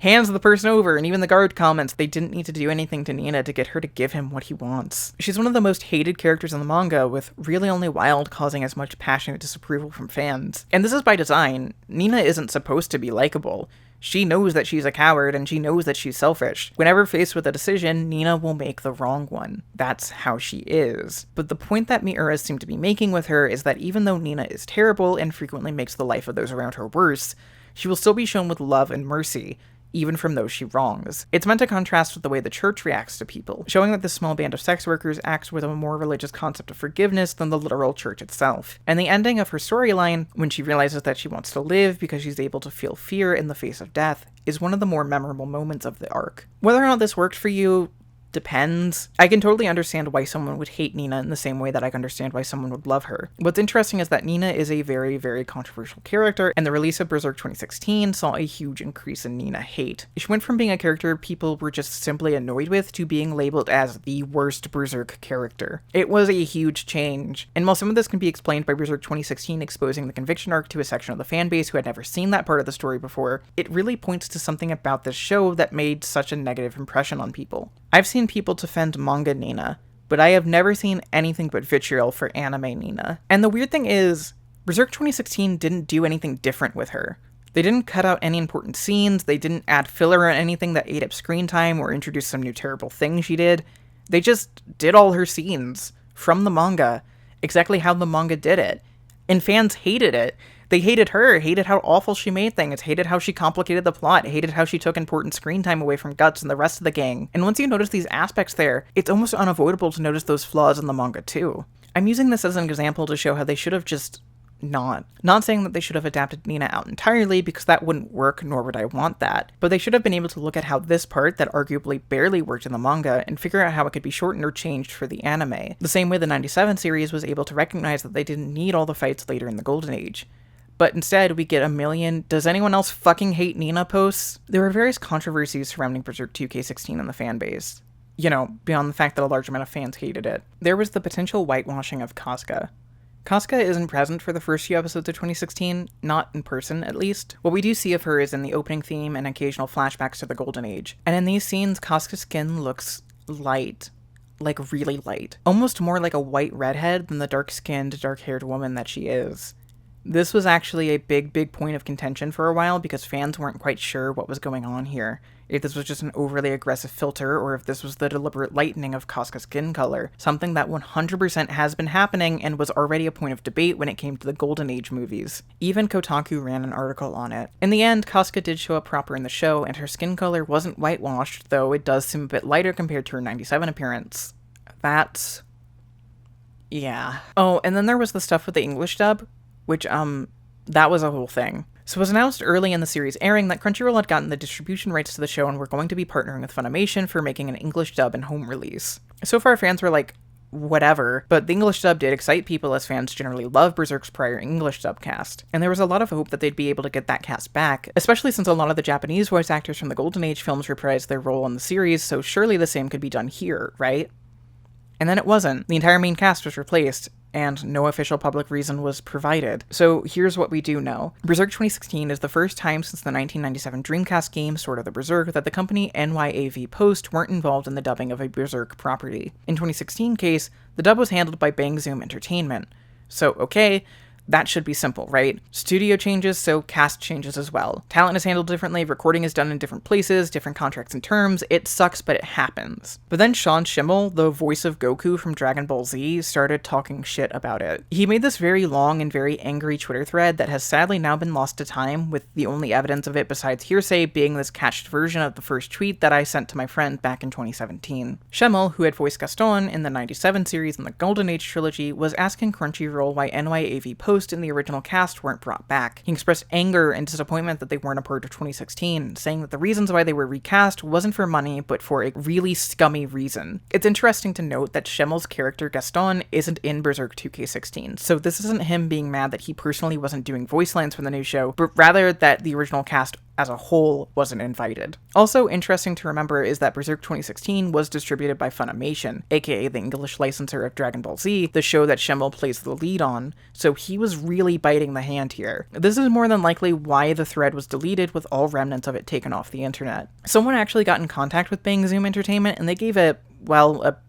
hands the person over, and even the guard comments they didn't need to do anything to Nina to get her to give him what he wants. She's one of the most hated characters in the manga, with really only Wild causing as much passionate disapproval from fans. And this is by design. Nina isn't supposed to be likable. She knows that she's a coward, and she knows that she's selfish. Whenever faced with a decision, Nina will make the wrong one. That's how she is. But the point that Miura seemed to be making with her is that even though Nina is terrible and frequently makes the life of those around her worse, she will still be shown with love and mercy, even from those she wrongs. It's meant to contrast with the way the church reacts to people, showing that this small band of sex workers acts with a more religious concept of forgiveness than the literal church itself. And the ending of her storyline, when she realizes that she wants to live because she's able to feel fear in the face of death, is one of the more memorable moments of the arc. Whether or not this worked for you depends. I can totally understand why someone would hate Nina in the same way that I can understand why someone would love her. What's interesting is that Nina is a very, very controversial character, and the release of Berserk 2016 saw a huge increase in Nina hate. She went from being a character people were just simply annoyed with to being labeled as the worst Berserk character. It was a huge change, and while some of this can be explained by Berserk 2016 exposing the conviction arc to a section of the fanbase who had never seen that part of the story before, it really points to something about this show that made such a negative impression on people. I've seen people defend manga Nina, but I have never seen anything but vitriol for anime Nina. And the weird thing is, Berserk 2016 didn't do anything different with her. They didn't cut out any important scenes, they didn't add filler or anything that ate up screen time or introduce some new terrible thing she did. They just did all her scenes from the manga, exactly how the manga did it. And fans hated it. They hated her, hated how awful she made things, hated how she complicated the plot, hated how she took important screen time away from Guts and the rest of the gang. And once you notice these aspects there, it's almost unavoidable to notice those flaws in the manga too. I'm using this as an example to show how they should have just not saying that they should have adapted Nina out entirely, because that wouldn't work, nor would I want that, but they should have been able to look at how this part, that arguably barely worked in the manga, and figure out how it could be shortened or changed for the anime. The same way the 97 series was able to recognize that they didn't need all the fights later in the Golden Age. But instead, we get a million "does anyone else fucking hate Nina" posts? There were various controversies surrounding Berserk 2K16 in the fanbase. You know, beyond the fact that a large amount of fans hated it. There was the potential whitewashing of Casca. Casca isn't present for the first few episodes of 2016, not in person at least. What we do see of her is in the opening theme and occasional flashbacks to the Golden Age. And in these scenes, Casca's skin looks light. Like really light. Almost more like a white redhead than the dark-skinned, dark-haired woman that she is. This was actually a big point of contention for a while because fans weren't quite sure what was going on here. If this was just an overly aggressive filter, or if this was the deliberate lightening of Casca's skin color, something that 100% has been happening and was already a point of debate when it came to the Golden Age movies. Even Kotaku ran an article on it. In the end, Casca did show up proper in the show, and her skin color wasn't whitewashed, though it does seem a bit lighter compared to her 97 appearance. That's... yeah. Oh, and then there was the stuff with the English dub, which, that was a whole thing. So it was announced early in the series airing that Crunchyroll had gotten the distribution rights to the show and were going to be partnering with Funimation for making an English dub and home release. So far, fans were like, whatever, but the English dub did excite people as fans generally love Berserk's prior English dub cast. And there was a lot of hope that they'd be able to get that cast back, especially since a lot of the Japanese voice actors from the Golden Age films reprised their role in the series, so surely the same could be done here, right? And then it wasn't. The entire main cast was replaced, and no official public reason was provided. So here's what we do know. Berserk 2016 is the first time since the 1997 Dreamcast game Sword of the Berserk that the company NYAV Post weren't involved in the dubbing of a Berserk property. In 2016 case, the dub was handled by Bang Zoom Entertainment. So okay, that should be simple, right? Studio changes, so cast changes as well. Talent is handled differently, recording is done in different places, different contracts and terms. It sucks, but it happens. But then Sean Schemmel, the voice of Goku from Dragon Ball Z, started talking shit about it. He made this very long and very angry Twitter thread that has sadly now been lost to time, with the only evidence of it besides hearsay being this cached version of the first tweet that I sent to my friend back in 2017. Schemmel, who had voiced Gaston in the 97 series and the Golden Age trilogy, was asking Crunchyroll why NYAV Post in the original cast weren't brought back. He expressed anger and disappointment that they weren't a part of 2016, saying that the reasons why they were recast wasn't for money, but for a really scummy reason. It's interesting to note that Schemmel's character Gaston isn't in Berserk 2K16, so this isn't him being mad that he personally wasn't doing voice lines for the new show, but rather that the original cast as a whole wasn't invited. Also interesting to remember is that Berserk 2016 was distributed by Funimation, aka the English licensor of Dragon Ball Z, the show that Schemmel plays the lead on, so he was really biting the hand here. This is more than likely why the thread was deleted with all remnants of it taken off the internet. Someone actually got in contact with Bang Zoom Entertainment and they gave a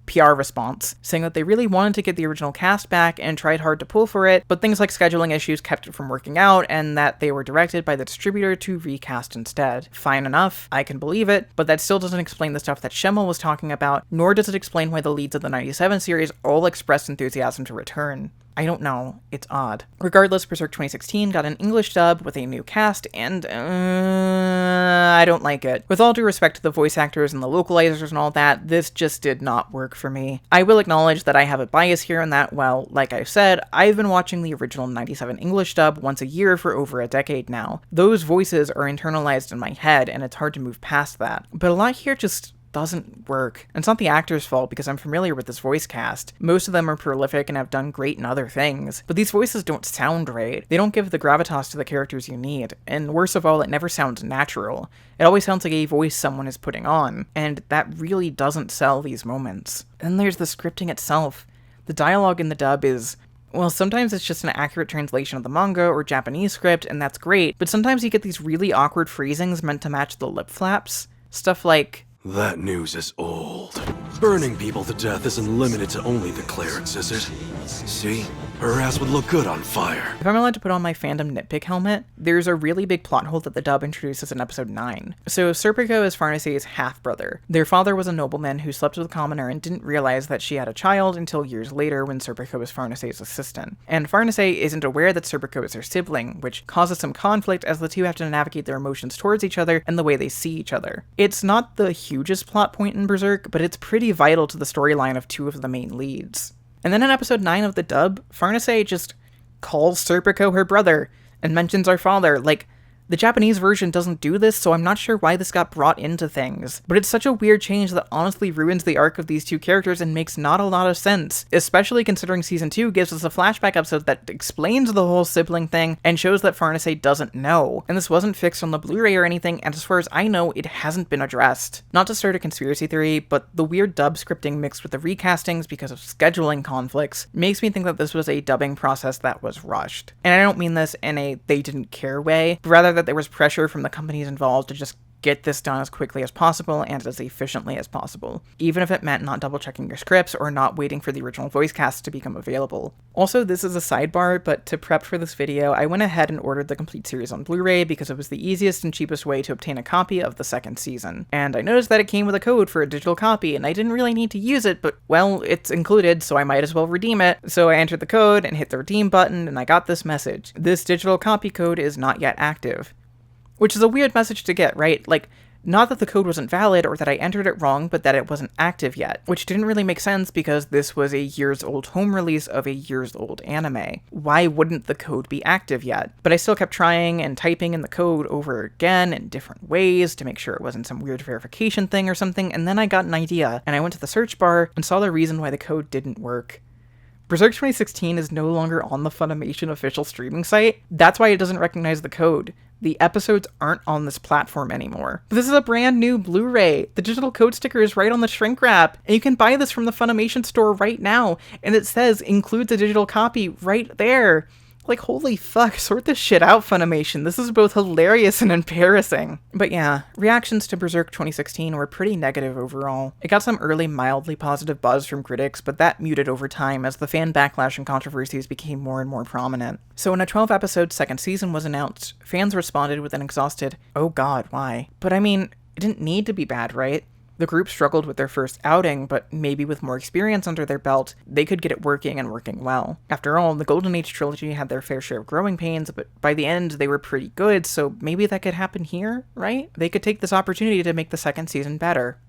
PR response, saying that they really wanted to get the original cast back and tried hard to pull for it, but things like scheduling issues kept it from working out, and that they were directed by the distributor to recast instead. Fine enough, I can believe it, but that still doesn't explain the stuff that Schemmel was talking about, nor does it explain why the leads of the 97 series all expressed enthusiasm to return. I don't know, it's odd. Regardless, Berserk 2016 got an English dub with a new cast, and I don't like it. With all due respect to the voice actors and the localizers and all that, this just did not work for me. I will acknowledge that I have a bias here in that, well, like I said, I've been watching the original 97 English dub once a year for over a decade now. Those voices are internalized in my head, and it's hard to move past that. But a lot here just doesn't work. And it's not the actor's fault because I'm familiar with this voice cast. Most of them are prolific and have done great in other things, but these voices don't sound right. They don't give the gravitas to the characters you need, and worst of all, it never sounds natural. It always sounds like a voice someone is putting on, and that really doesn't sell these moments. Then there's the scripting itself. The dialogue in the dub is, well, sometimes it's just an accurate translation of the manga or Japanese script, and that's great, but sometimes you get these really awkward phrasings meant to match the lip flaps. Stuff like, "That news is old. Burning people to death isn't limited to only the clerics, is it? See? Her ass would look good on fire." If I'm allowed to put on my fandom nitpick helmet, there's a really big plot hole that the dub introduces in episode 9. So Serpico is Farnace's half-brother. Their father was a nobleman who slept with a commoner and didn't realize that she had a child until years later when Serpico was Farnace's assistant. And Farnace isn't aware that Serpico is her sibling, which causes some conflict as the two have to navigate their emotions towards each other and the way they see each other. It's not the hugest plot point in Berserk, but it's pretty vital to the storyline of two of the main leads. And then in episode 9 of the dub, Farnace just calls Serpico her brother and mentions our father. Like, the Japanese version doesn't do this, so I'm not sure why this got brought into things. But it's such a weird change that honestly ruins the arc of these two characters and makes not a lot of sense, especially considering Season 2 gives us a flashback episode that explains the whole sibling thing and shows that Farnace doesn't know. And this wasn't fixed on the Blu-ray or anything, and as far as I know, it hasn't been addressed. Not to start a conspiracy theory, but the weird dub scripting mixed with the recastings because of scheduling conflicts makes me think that this was a dubbing process that was rushed. And I don't mean this in a they didn't care way, but rather that there was pressure from the companies involved to just get this done as quickly as possible and as efficiently as possible, even if it meant not double-checking your scripts or not waiting for the original voice cast to become available. Also, this is a sidebar, but to prep for this video, I went ahead and ordered the complete series on Blu-ray because it was the easiest and cheapest way to obtain a copy of the second season. And I noticed that it came with a code for a digital copy, and I didn't really need to use it, but, well, it's included, so I might as well redeem it. So I entered the code and hit the redeem button, and I got this message. This digital copy code is not yet active. Which is a weird message to get, right? Like, not that the code wasn't valid or that I entered it wrong, but that it wasn't active yet. Which didn't really make sense because this was a years-old home release of a years-old anime. Why wouldn't the code be active yet? But I still kept trying and typing in the code over again in different ways to make sure it wasn't some weird verification thing or something, and then I got an idea, and I went to the search bar and saw the reason why the code didn't work. Berserk 2016 is no longer on the Funimation official streaming site. That's why it doesn't recognize the code. The episodes aren't on this platform anymore. This is a brand new Blu-ray. The digital code sticker is right on the shrink wrap, and you can buy this from the Funimation store right now, and it says includes a digital copy right there. Like, holy fuck, sort this shit out, Funimation. This is both hilarious and embarrassing. But yeah, reactions to Berserk 2016 were pretty negative overall. It got some early mildly positive buzz from critics, but that muted over time as the fan backlash and controversies became more and more prominent. So when a 12-episode second season was announced, fans responded with an exhausted, "Oh god, why?" But I mean, it didn't need to be bad, right? The group struggled with their first outing, but maybe with more experience under their belt, they could get it working and working well. After all, the Golden Age trilogy had their fair share of growing pains, but by the end they were pretty good, so maybe that could happen here, right? They could take this opportunity to make the second season better.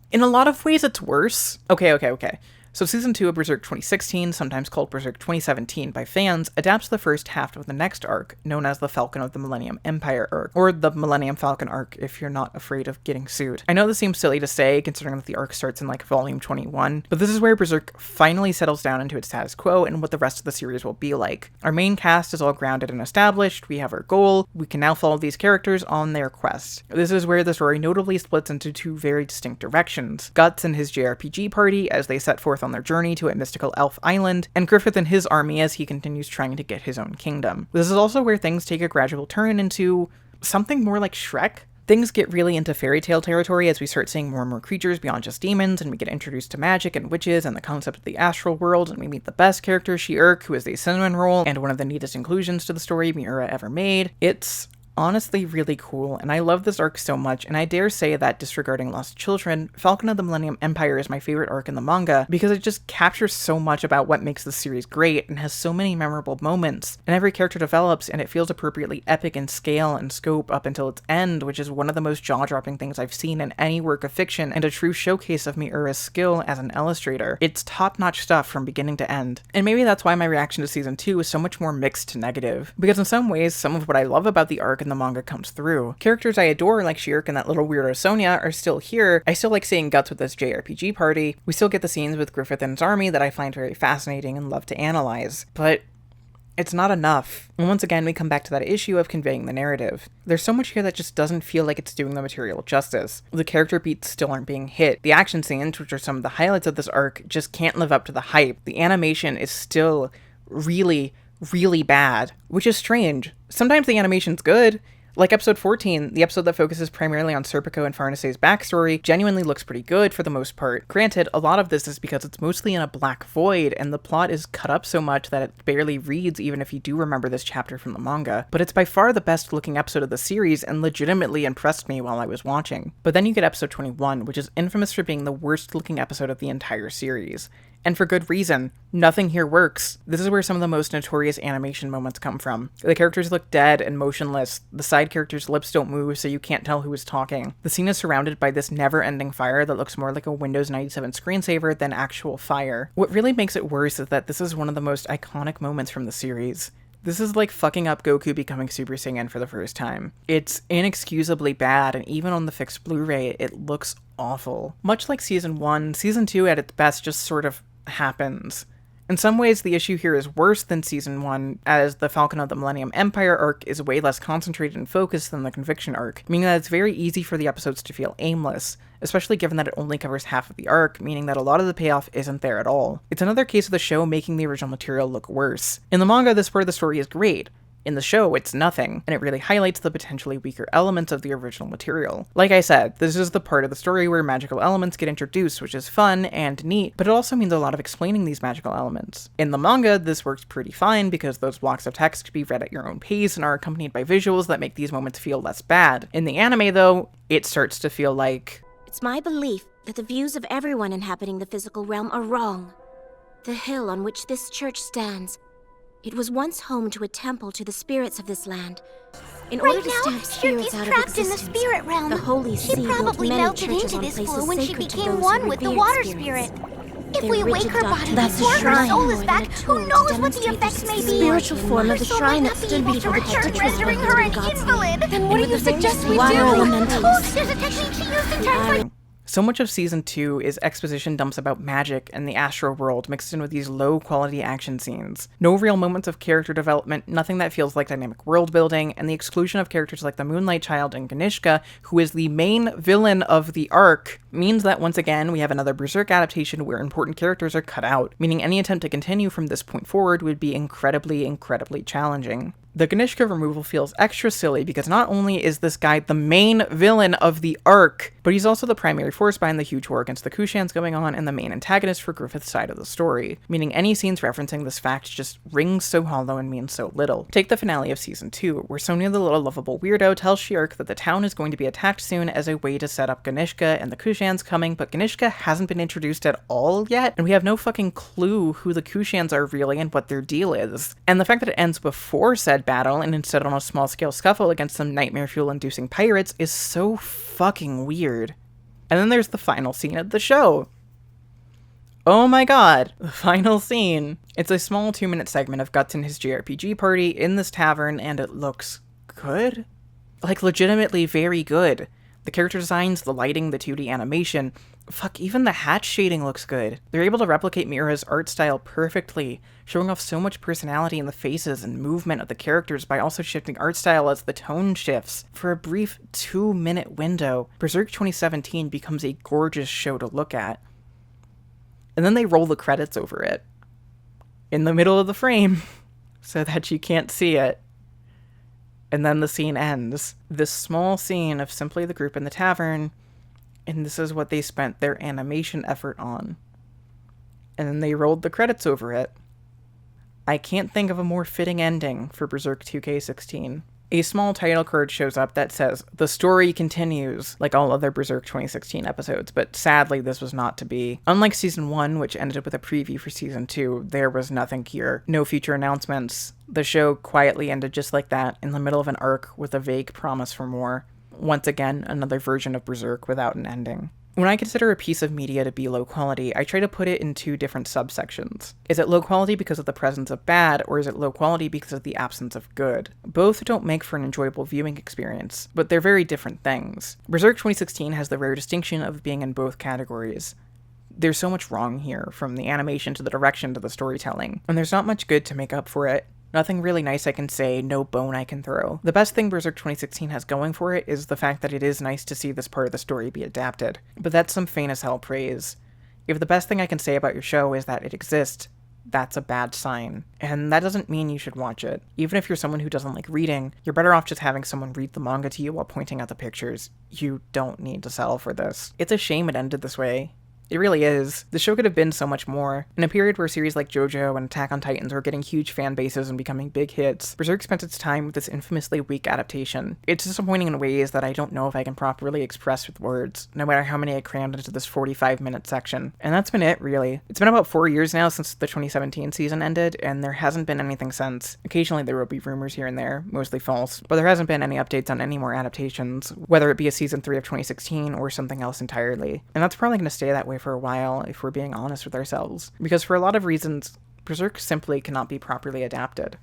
In a lot of ways, it's worse. Okay. So Season 2 of Berserk 2016, sometimes called Berserk 2017 by fans, adapts the first half of the next arc, known as the Falcon of the Millennium Empire arc, or the Millennium Falcon arc if you're not afraid of getting sued. I know this seems silly to say, considering that the arc starts in like volume 21, but this is where Berserk finally settles down into its status quo and what the rest of the series will be like. Our main cast is all grounded and established, we have our goal, we can now follow these characters on their quests. This is where the story notably splits into two very distinct directions. Guts and his JRPG party as they set forth on their journey to a mystical elf island, and Griffith and his army as he continues trying to get his own kingdom. This is also where things take a gradual turn into something more like Shrek. Things get really into fairy tale territory as we start seeing more and more creatures beyond just demons, and we get introduced to magic and witches and the concept of the astral world, and we meet the best character, She-Urk, who is the cinnamon roll and one of the neatest inclusions to the story Miura ever made. It's honestly really cool, and I love this arc so much, and I dare say that, disregarding Lost Children, Falcon of the Millennium Empire is my favorite arc in the manga because it just captures so much about what makes the series great and has so many memorable moments, and every character develops and it feels appropriately epic in scale and scope up until its end, which is one of the most jaw-dropping things I've seen in any work of fiction and a true showcase of Miura's skill as an illustrator. It's top-notch stuff from beginning to end, and maybe that's why my reaction to Season 2 is so much more mixed to negative, because in some ways, some of what I love about the arc in the manga comes through. Characters I adore, like She-Urk and that little weirdo Sonia, are still here. I still like seeing Guts with this JRPG party. We still get the scenes with Griffith and his army that I find very fascinating and love to analyze. But it's not enough. And once again, we come back to that issue of conveying the narrative. There's so much here that just doesn't feel like it's doing the material justice. The character beats still aren't being hit. The action scenes, which are some of the highlights of this arc, just can't live up to the hype. The animation is still really bad, which is strange. Sometimes the animation's good. Like episode 14, the episode that focuses primarily on Serpico and Farnace's backstory, genuinely looks pretty good for the most part. Granted, a lot of this is because it's mostly in a black void, and the plot is cut up so much that it barely reads even if you do remember this chapter from the manga. But it's by far the best looking episode of the series, and legitimately impressed me while I was watching. But then you get episode 21, which is infamous for being the worst looking episode of the entire series. And for good reason. Nothing here works. This is where some of the most notorious animation moments come from. The characters look dead and motionless. The side characters' lips don't move, so you can't tell who is talking. The scene is surrounded by this never-ending fire that looks more like a Windows 97 screensaver than actual fire. What really makes it worse is that this is one of the most iconic moments from the series. This is like fucking up Goku becoming Super Saiyan for the first time. It's inexcusably bad, and even on the fixed Blu-ray, it looks awful. Much like Season 1, Season 2 at its best just sort of happens. In some ways, the issue here is worse than Season 1, as the Falcon of the Millennium Empire arc is way less concentrated and focused than the Conviction arc, meaning that it's very easy for the episodes to feel aimless, especially given that it only covers half of the arc, meaning that a lot of the payoff isn't there at all. It's another case of the show making the original material look worse. In the manga, this part of the story is great. In the show, it's nothing, and it really highlights the potentially weaker elements of the original material. Like I said, this is the part of the story where magical elements get introduced, which is fun and neat, but it also means a lot of explaining these magical elements. In the manga, this works pretty fine because those blocks of text can be read at your own pace and are accompanied by visuals that make these moments feel less bad. In the anime, though, it starts to feel like... It's my belief that the views of everyone inhabiting the physical realm are wrong. The hill on which this church stands, it was once home to a temple to the spirits of this land. In order to stamp spirits out of trapped in the existence, spirit realm. the Holy She See built probably many melted churches into on this places flow when she sacred to became those one who with the revered water spirits. spirit. If Their we wake rigid her body doctrine before is her shrine soul more is than back, a tool who to knows what the demonstrate effects may the be? spiritual form of the Her soul shrine might that not be stood able to before the return, church was rendering revealed her an in God's invalid. name. Then what do And you with the very suggest we water do? elementals. Oh, there's a technique she used in time for... So much of Season 2 is exposition dumps about magic and the astral world mixed in with these low-quality action scenes. No real moments of character development, nothing that feels like dynamic world building, and the exclusion of characters like the Moonlight Child and Ganishka, who is the main villain of the arc, means that once again we have another Berserk adaptation where important characters are cut out, meaning any attempt to continue from this point forward would be incredibly challenging. The Ganishka removal feels extra silly because not only is this guy the main villain of the arc, but he's also the primary force behind the huge war against the Kushans going on and the main antagonist for Griffith's side of the story, meaning any scenes referencing this fact just rings so hollow and means so little. Take the finale of Season 2, where Sonia the little lovable weirdo tells Shiark that the town is going to be attacked soon as a way to set up Ganishka and the Kushans coming, but Ganishka hasn't been introduced at all yet, and we have no fucking clue who the Kushans are really and what their deal is. And the fact that it ends before said battle and instead on a small scale scuffle against some nightmare fuel inducing pirates is so fucking weird. And then there's the final scene of the show. Oh my god, the final scene. It's a small 2-minute segment of Guts and his JRPG party in this tavern, and it looks good? Like legitimately very good. The character designs, the lighting, the 2D animation, fuck, even the hatch shading looks good. They're able to replicate Miura's art style perfectly, showing off so much personality in the faces and movement of the characters by also shifting art style as the tone shifts. For a brief 2-minute window, Berserk 2017 becomes a gorgeous show to look at. And then they roll the credits over it. In the middle of the frame, so that you can't see it. And then the scene ends. This small scene of simply the group in the tavern, and this is what they spent their animation effort on. And then they rolled the credits over it. I can't think of a more fitting ending for Berserk 2K16. A small title card shows up that says, "The story continues," like all other Berserk 2016 episodes, but sadly this was not to be. Unlike Season 1, which ended with a preview for Season 2, there was nothing here. No future announcements. The show quietly ended just like that, in the middle of an arc with a vague promise for more. Once again, another version of Berserk without an ending. When I consider a piece of media to be low quality, I try to put it in 2 different subsections. Is it low quality because of the presence of bad, or is it low quality because of the absence of good? Both don't make for an enjoyable viewing experience, but they're very different things. Berserk 2016 has the rare distinction of being in both categories. There's so much wrong here, from the animation to the direction to the storytelling, and there's not much good to make up for it. Nothing really nice I can say, no bone I can throw. The best thing Berserk 2016 has going for it is the fact that it is nice to see this part of the story be adapted. But that's some faint as hell praise. If the best thing I can say about your show is that it exists, that's a bad sign. And that doesn't mean you should watch it. Even if you're someone who doesn't like reading, you're better off just having someone read the manga to you while pointing out the pictures. You don't need to settle for this. It's a shame it ended this way. It really is. The show could have been so much more. In a period where series like JoJo and Attack on Titans were getting huge fan bases and becoming big hits, Berserk spent its time with this infamously weak adaptation. It's disappointing in ways that I don't know if I can properly express with words, no matter how many I crammed into this 45-minute section. And that's been it, really. It's been about 4 years now since the 2017 season ended, and there hasn't been anything since. Occasionally there will be rumors here and there, mostly false, but there hasn't been any updates on any more adaptations, whether it be a season 3 of 2016 or something else entirely. And that's probably going to stay that way for a while if we're being honest with ourselves, because for a lot of reasons, Berserk simply cannot be properly adapted.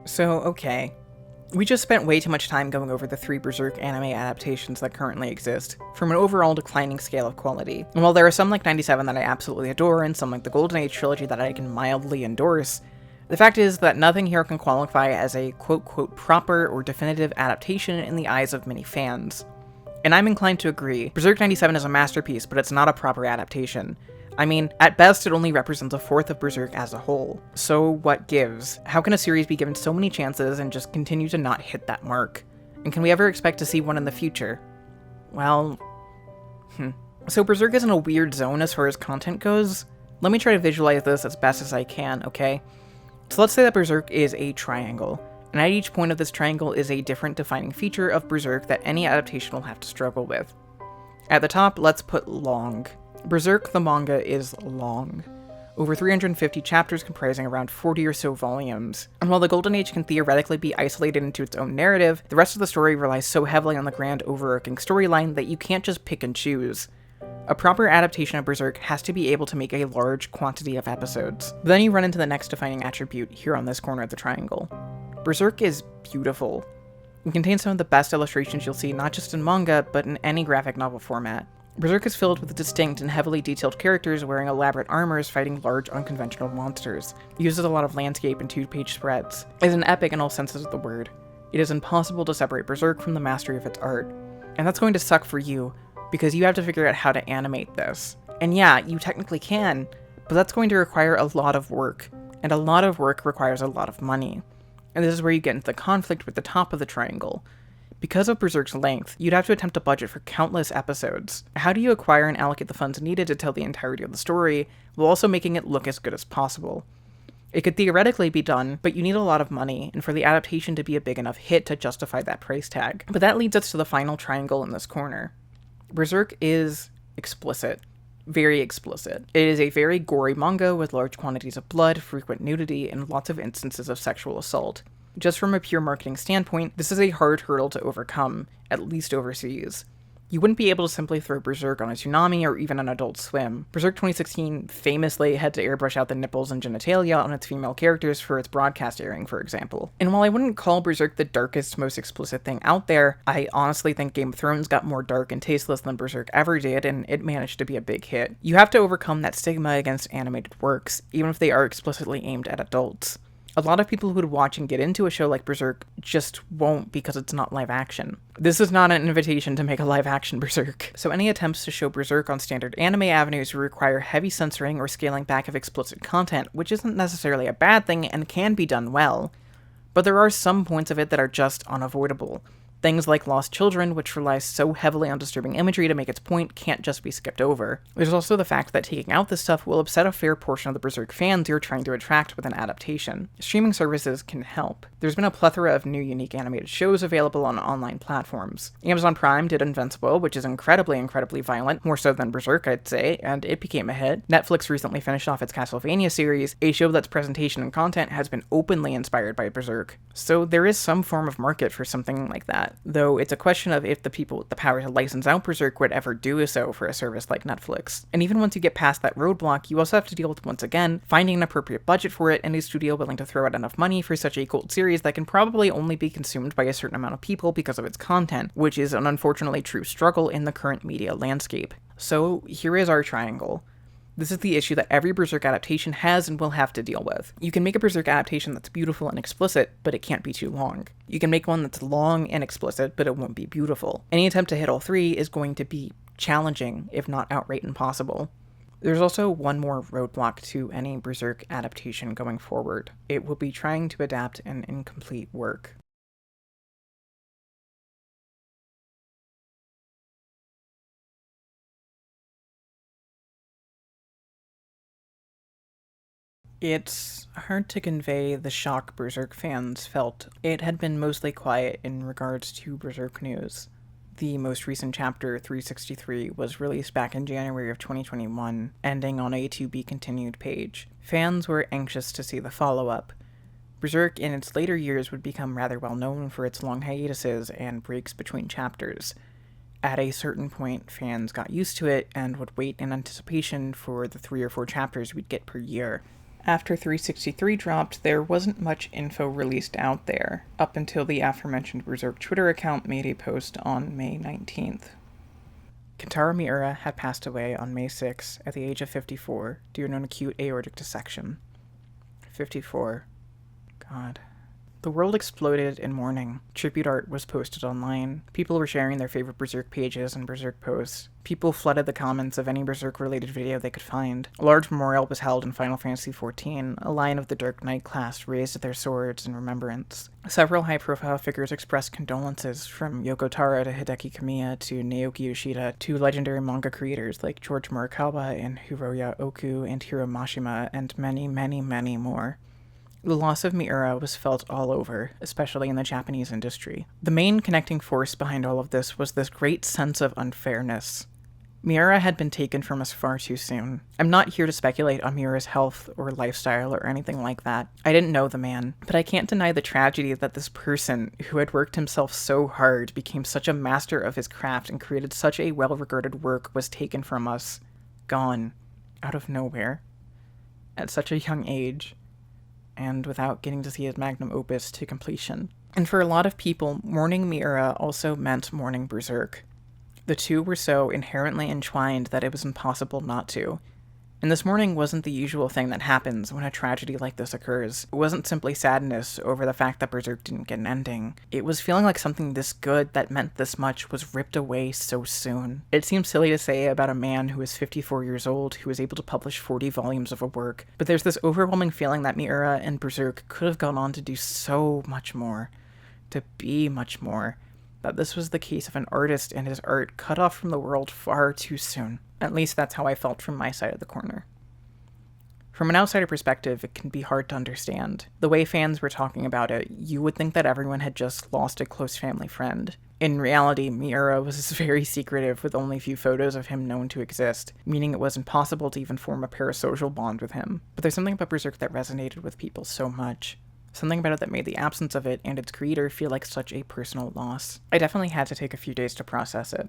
So, okay. We just spent way too much time going over the 3 Berserk anime adaptations that currently exist, from an overall declining scale of quality. And while there are some like 97 that I absolutely adore, and some like the Golden Age trilogy that I can mildly endorse, the fact is that nothing here can qualify as a quote-quote proper or definitive adaptation in the eyes of many fans. And I'm inclined to agree. Berserk 97 is a masterpiece, but it's not a proper adaptation. I mean, at best, it only represents a fourth of Berserk as a whole. So what gives? How can a series be given so many chances and just continue to not hit that mark? And can we ever expect to see one in the future? Well, So Berserk is in a weird zone as far as content goes. Let me try to visualize this as best as I can, okay? So let's say that Berserk is a triangle, and at each point of this triangle is a different defining feature of Berserk that any adaptation will have to struggle with. At the top, let's put long. Berserk, the manga, is long. Over 350 chapters comprising around 40 or so volumes. And while the Golden Age can theoretically be isolated into its own narrative, the rest of the story relies so heavily on the grand overarching storyline that you can't just pick and choose. A proper adaptation of Berserk has to be able to make a large quantity of episodes. But then you run into the next defining attribute here on this corner of the triangle. Berserk is beautiful. It contains some of the best illustrations you'll see not just in manga, but in any graphic novel format. Berserk is filled with distinct and heavily detailed characters wearing elaborate armors fighting large, unconventional monsters. It uses a lot of landscape and 2-page spreads. It's an epic in all senses of the word. It is impossible to separate Berserk from the mastery of its art. And that's going to suck for you, because you have to figure out how to animate this. And yeah, you technically can, but that's going to require a lot of work, and a lot of work requires a lot of money. And this is where you get into the conflict with the top of the triangle. Because of Berserk's length, you'd have to attempt a budget for countless episodes. How do you acquire and allocate the funds needed to tell the entirety of the story, while also making it look as good as possible? It could theoretically be done, but you need a lot of money, and for the adaptation to be a big enough hit to justify that price tag. But that leads us to the final triangle in this corner. Berserk is explicit. Very explicit. It is a very gory manga with large quantities of blood, frequent nudity, and lots of instances of sexual assault. Just from a pure marketing standpoint, this is a hard hurdle to overcome, at least overseas. You wouldn't be able to simply throw Berserk on a Tsunami or even an Adult Swim. Berserk 2016 famously had to airbrush out the nipples and genitalia on its female characters for its broadcast airing, for example. And while I wouldn't call Berserk the darkest, most explicit thing out there, I honestly think Game of Thrones got more dark and tasteless than Berserk ever did, and it managed to be a big hit. You have to overcome that stigma against animated works, even if they are explicitly aimed at adults. A lot of people who would watch and get into a show like Berserk just won't because it's not live action. This is not an invitation to make a live action Berserk. So any attempts to show Berserk on standard anime avenues would require heavy censoring or scaling back of explicit content, which isn't necessarily a bad thing and can be done well. But there are some points of it that are just unavoidable. Things like Lost Children, which relies so heavily on disturbing imagery to make its point, can't just be skipped over. There's also the fact that taking out this stuff will upset a fair portion of the Berserk fans you're trying to attract with an adaptation. Streaming services can help. There's been a plethora of new unique animated shows available on online platforms. Amazon Prime did Invincible, which is incredibly violent, more so than Berserk, I'd say, and it became a hit. Netflix recently finished off its Castlevania series, a show that's presentation and content has been openly inspired by Berserk. So there is some form of market for something like that. Though it's a question of if the people with the power to license out Berserk would ever do so for a service like Netflix. And even once you get past that roadblock, you also have to deal with, once again, finding an appropriate budget for it and a studio willing to throw out enough money for such a cult series that can probably only be consumed by a certain amount of people because of its content, which is an unfortunately true struggle in the current media landscape. So here is our triangle. This is the issue that every Berserk adaptation has and will have to deal with. You can make a Berserk adaptation that's beautiful and explicit, but it can't be too long. You can make one that's long and explicit, but it won't be beautiful. Any attempt to hit all three is going to be challenging, if not outright impossible. There's also one more roadblock to any Berserk adaptation going forward. It will be trying to adapt an incomplete work. It's hard to convey the shock Berserk fans felt. It had been mostly quiet in regards to Berserk news. The most recent chapter, 363, was released back in January of 2021, ending on a to be continued page. Fans were anxious to see the follow-up. Berserk in its later years would become rather well known for its long hiatuses and breaks between chapters. At a certain point, fans got used to it and would wait in anticipation for the 3 or 4 chapters we'd get per year. After 363 dropped, there wasn't much info released out there, up until the aforementioned Berserk Twitter account made a post on May 19th. Kentaro Miura had passed away on May 6 at the age of 54 due to an acute aortic dissection. 54. God. The world exploded in mourning. Tribute art was posted online. People were sharing their favorite Berserk pages and Berserk posts. People flooded the comments of any Berserk-related video they could find. A large memorial was held in Final Fantasy XIV. A Lion of the Dark Knight class raised their swords in remembrance. Several high-profile figures expressed condolences, from Yoko Taro to Hideki Kamiya to Naoki Yoshida to legendary manga creators like George Morikawa and Hiroya Oku and Hiro Mashima, and many, many, many more. The loss of Miura was felt all over, especially in the Japanese industry. The main connecting force behind all of this was this great sense of unfairness. Miura had been taken from us far too soon. I'm not here to speculate on Miura's health or lifestyle or anything like that. I didn't know the man, but I can't deny the tragedy that this person, who had worked himself so hard, became such a master of his craft and created such a well-regarded work, was taken from us. Gone. Out of nowhere. At such a young age. And without getting to see his magnum opus to completion. And for a lot of people, mourning Miura also meant mourning Berserk. The two were so inherently entwined that it was impossible not to. And this mourning wasn't the usual thing that happens when a tragedy like this occurs. It wasn't simply sadness over the fact that Berserk didn't get an ending. It was feeling like something this good that meant this much was ripped away so soon. It seems silly to say about a man who is 54 years old who was able to publish 40 volumes of a work, but there's this overwhelming feeling that Miura and Berserk could have gone on to do so much more, to be much more, that this was the case of an artist and his art cut off from the world far too soon. At least that's how I felt from my side of the corner. From an outsider perspective, it can be hard to understand. The way fans were talking about it, you would think that everyone had just lost a close family friend. In reality, Miura was very secretive, with only a few photos of him known to exist, meaning it was impossible to even form a parasocial bond with him. But there's something about Berserk that resonated with people so much. Something about it that made the absence of it and its creator feel like such a personal loss. I definitely had to take a few days to process it.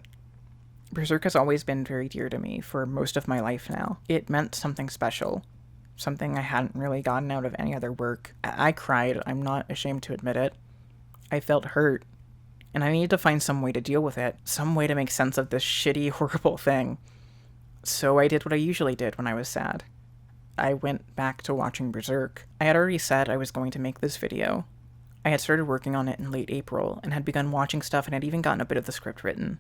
Berserk has always been very dear to me for most of my life now. It meant something special. Something I hadn't really gotten out of any other work. I cried, I'm not ashamed to admit it. I felt hurt. And I needed to find some way to deal with it. Some way to make sense of this shitty, horrible thing. So I did what I usually did when I was sad. I went back to watching Berserk. I had already said I was going to make this video. I had started working on it in late April, and had begun watching stuff and had even gotten a bit of the script written.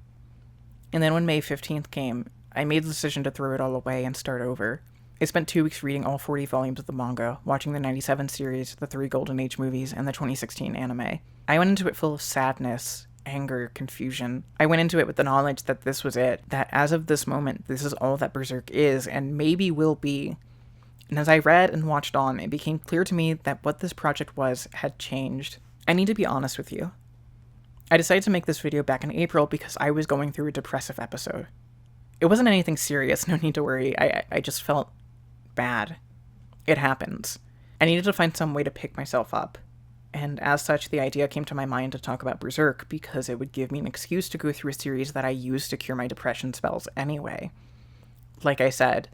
And then when May 15th came, I made the decision to throw it all away and start over. I spent 2 weeks reading all 40 volumes of the manga, watching the 97 series, the 3 Golden Age movies, and the 2016 anime. I went into it full of sadness, anger, confusion. I went into it with the knowledge that this was it, that as of this moment, this is all that Berserk is, and maybe will be. And as I read and watched on, it became clear to me that what this project was had changed. I need to be honest with you. I decided to make this video back in April because I was going through a depressive episode. It wasn't anything serious, no need to worry. I just felt bad. It happens. I needed to find some way to pick myself up. And as such, the idea came to my mind to talk about Berserk because it would give me an excuse to go through a series that I used to cure my depression spells anyway. Like I said,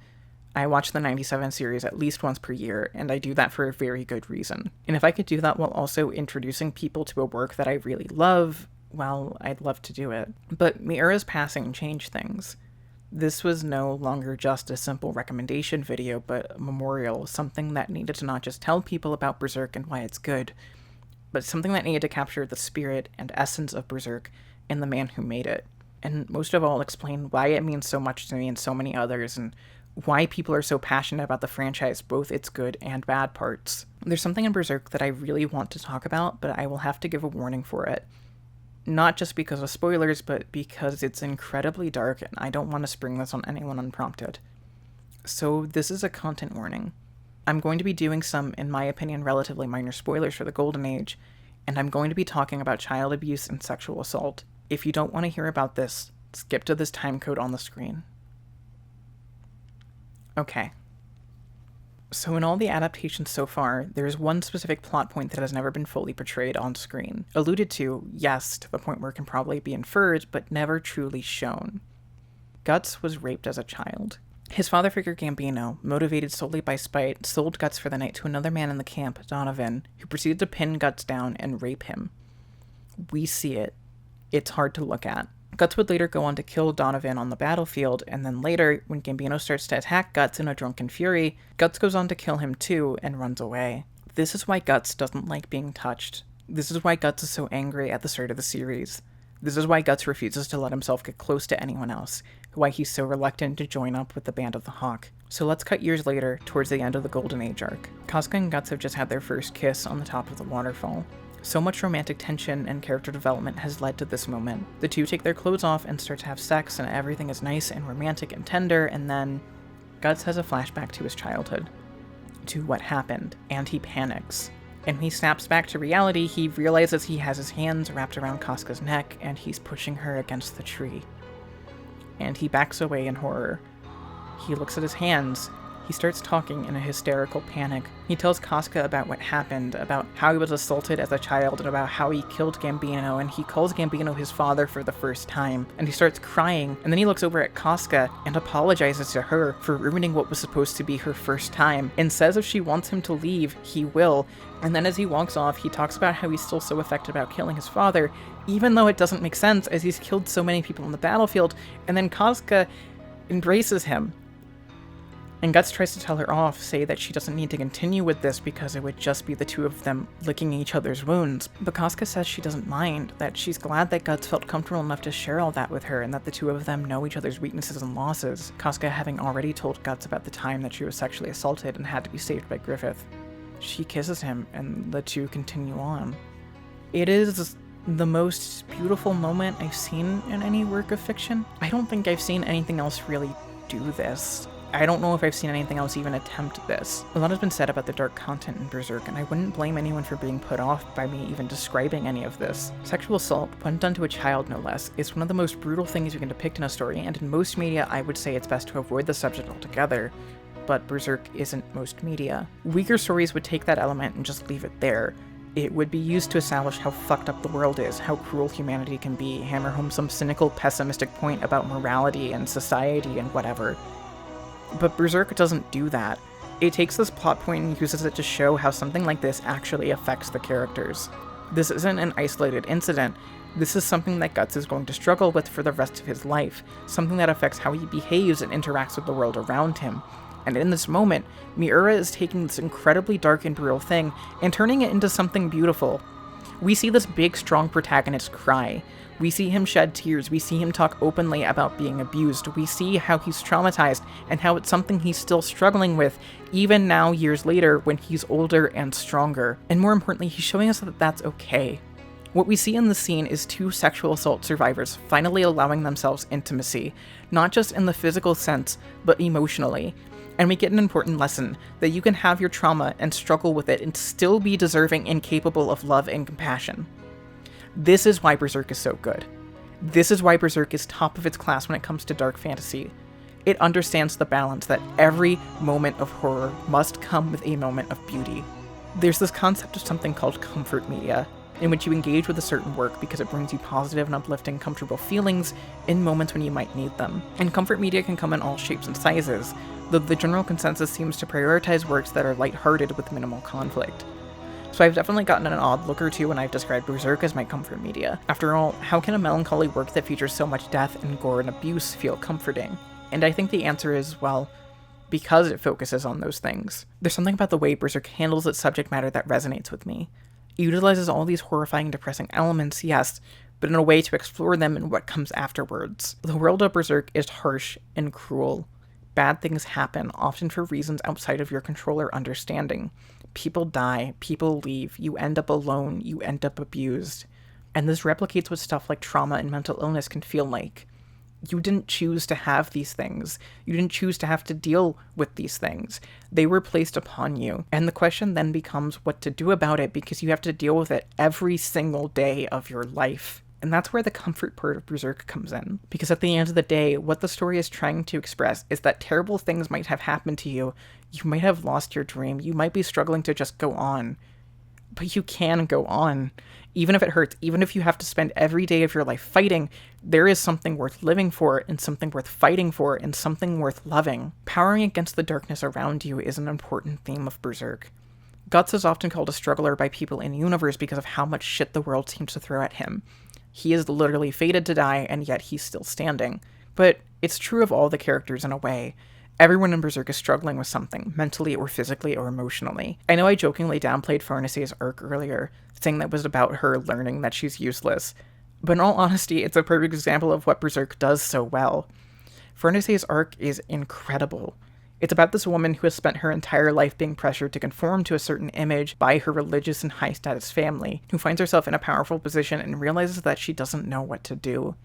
I watch the 97 series at least once per year, and I do that for a very good reason. And if I could do that while also introducing people to a work that I really love, well, I'd love to do it. But Miura's passing changed things. This was no longer just a simple recommendation video, but a memorial, something that needed to not just tell people about Berserk and why it's good, but something that needed to capture the spirit and essence of Berserk and the man who made it. And most of all, explain why it means so much to me and so many others, and why people are so passionate about the franchise, both its good and bad parts. There's something in Berserk that I really want to talk about, but I will have to give a warning for it. Not just because of spoilers, but because it's incredibly dark and I don't want to spring this on anyone unprompted. So this is a content warning. I'm going to be doing some, in my opinion, relatively minor spoilers for the Golden Age, and I'm going to be talking about child abuse and sexual assault. If you don't want to hear about this, skip to this time code on the screen. Okay. So in all the adaptations so far, there is one specific plot point that has never been fully portrayed on screen. Alluded to, yes, to the point where it can probably be inferred, but never truly shown. Guts was raped as a child. His father figure Gambino, motivated solely by spite, sold Guts for the night to another man in the camp, Donovan, who proceeded to pin Guts down and rape him. We see it. It's hard to look at. Guts would later go on to kill Donovan on the battlefield, and then later, when Gambino starts to attack Guts in a drunken fury, Guts goes on to kill him too and runs away. This is why Guts doesn't like being touched. This is why Guts is so angry at the start of the series. This is why Guts refuses to let himself get close to anyone else, why he's so reluctant to join up with the Band of the Hawk. So let's cut years later, towards the end of the Golden Age arc. Casca and Guts have just had their first kiss on the top of the waterfall. So much romantic tension and character development has led to this moment. The two take their clothes off and start to have sex, and everything is nice and romantic and tender, and then Guts has a flashback to his childhood, to what happened, and he panics. And when he snaps back to reality, he realizes he has his hands wrapped around Casca's neck, and he's pushing her against the tree. And he backs away in horror. He looks at his hands. He starts talking in a hysterical panic. He tells Casca about what happened, about how he was assaulted as a child, and about how he killed Gambino, and he calls Gambino his father for the first time. And he starts crying, and then he looks over at Casca and apologizes to her for ruining what was supposed to be her first time, and says if she wants him to leave, he will. And then as he walks off, he talks about how he's still so affected about killing his father, even though it doesn't make sense as he's killed so many people on the battlefield, and then Casca embraces him. And Guts tries to tell her off, say that she doesn't need to continue with this because it would just be the two of them licking each other's wounds. But Casca says she doesn't mind, that she's glad that Guts felt comfortable enough to share all that with her, and that the two of them know each other's weaknesses and losses, Casca having already told Guts about the time that she was sexually assaulted and had to be saved by Griffith. She kisses him, and the two continue on. It is the most beautiful moment I've seen in any work of fiction. I don't think I've seen anything else really do this. I don't know if I've seen anything else even attempt this. A lot has been said about the dark content in Berserk, and I wouldn't blame anyone for being put off by me even describing any of this. Sexual assault, when done to a child no less, is one of the most brutal things you can depict in a story, and in most media I would say it's best to avoid the subject altogether. But Berserk isn't most media. Weaker stories would take that element and just leave it there. It would be used to establish how fucked up the world is, how cruel humanity can be, hammer home some cynical, pessimistic point about morality and society and whatever. But Berserk doesn't do that. It takes this plot point and uses it to show how something like this actually affects the characters. This isn't an isolated incident. This is something that Guts is going to struggle with for the rest of his life, something that affects how he behaves and interacts with the world around him. And in this moment, Miura is taking this incredibly dark and brutal thing and turning it into something beautiful. We see this big, strong protagonist cry. We see him shed tears. We see him talk openly about being abused. We see how he's traumatized and how it's something he's still struggling with, even now years later when he's older and stronger. And more importantly, he's showing us that that's okay. What we see in the scene is two sexual assault survivors finally allowing themselves intimacy, not just in the physical sense, but emotionally. And we get an important lesson, that you can have your trauma and struggle with it and still be deserving and capable of love and compassion. This is why Berserk is so good. This is why Berserk is top of its class when it comes to dark fantasy. It understands the balance that every moment of horror must come with a moment of beauty. There's this concept of something called comfort media, in which you engage with a certain work because it brings you positive and uplifting, comfortable feelings in moments when you might need them. And comfort media can come in all shapes and sizes, though the general consensus seems to prioritize works that are lighthearted with minimal conflict. So I've definitely gotten an odd look or two when I've described Berserk as my comfort media. After all, how can a melancholy work that features so much death and gore and abuse feel comforting? And I think the answer is, well, because it focuses on those things. There's something about the way Berserk handles its subject matter that resonates with me. It utilizes all these horrifying, depressing elements, yes, but in a way to explore them and what comes afterwards. The world of Berserk is harsh and cruel. Bad things happen, often for reasons outside of your control or understanding. People die, people leave, you end up alone, you end up abused. And this replicates what stuff like trauma and mental illness can feel like. You didn't choose to have these things. You didn't choose to have to deal with these things. They were placed upon you. And the question then becomes what to do about it, because you have to deal with it every single day of your life. And that's where the comfort part of Berserk comes in. Because at the end of the day, what the story is trying to express is that terrible things might have happened to you. You might have lost your dream. You might be struggling to just go on. But you can go on. Even if it hurts, even if you have to spend every day of your life fighting, there is something worth living for, and something worth fighting for, and something worth loving. Powering against the darkness around you is an important theme of Berserk. Guts is often called a struggler by people in universe because of how much shit the world seems to throw at him. He is literally fated to die, and yet he's still standing. But it's true of all the characters in a way. Everyone in Berserk is struggling with something, mentally or physically or emotionally. I know I jokingly downplayed Farnace's arc earlier, saying that was about her learning that she's useless. But in all honesty, it's a perfect example of what Berserk does so well. Farnace's arc is incredible. It's about this woman who has spent her entire life being pressured to conform to a certain image by her religious and high-status family, who finds herself in a powerful position and realizes that she doesn't know what to do.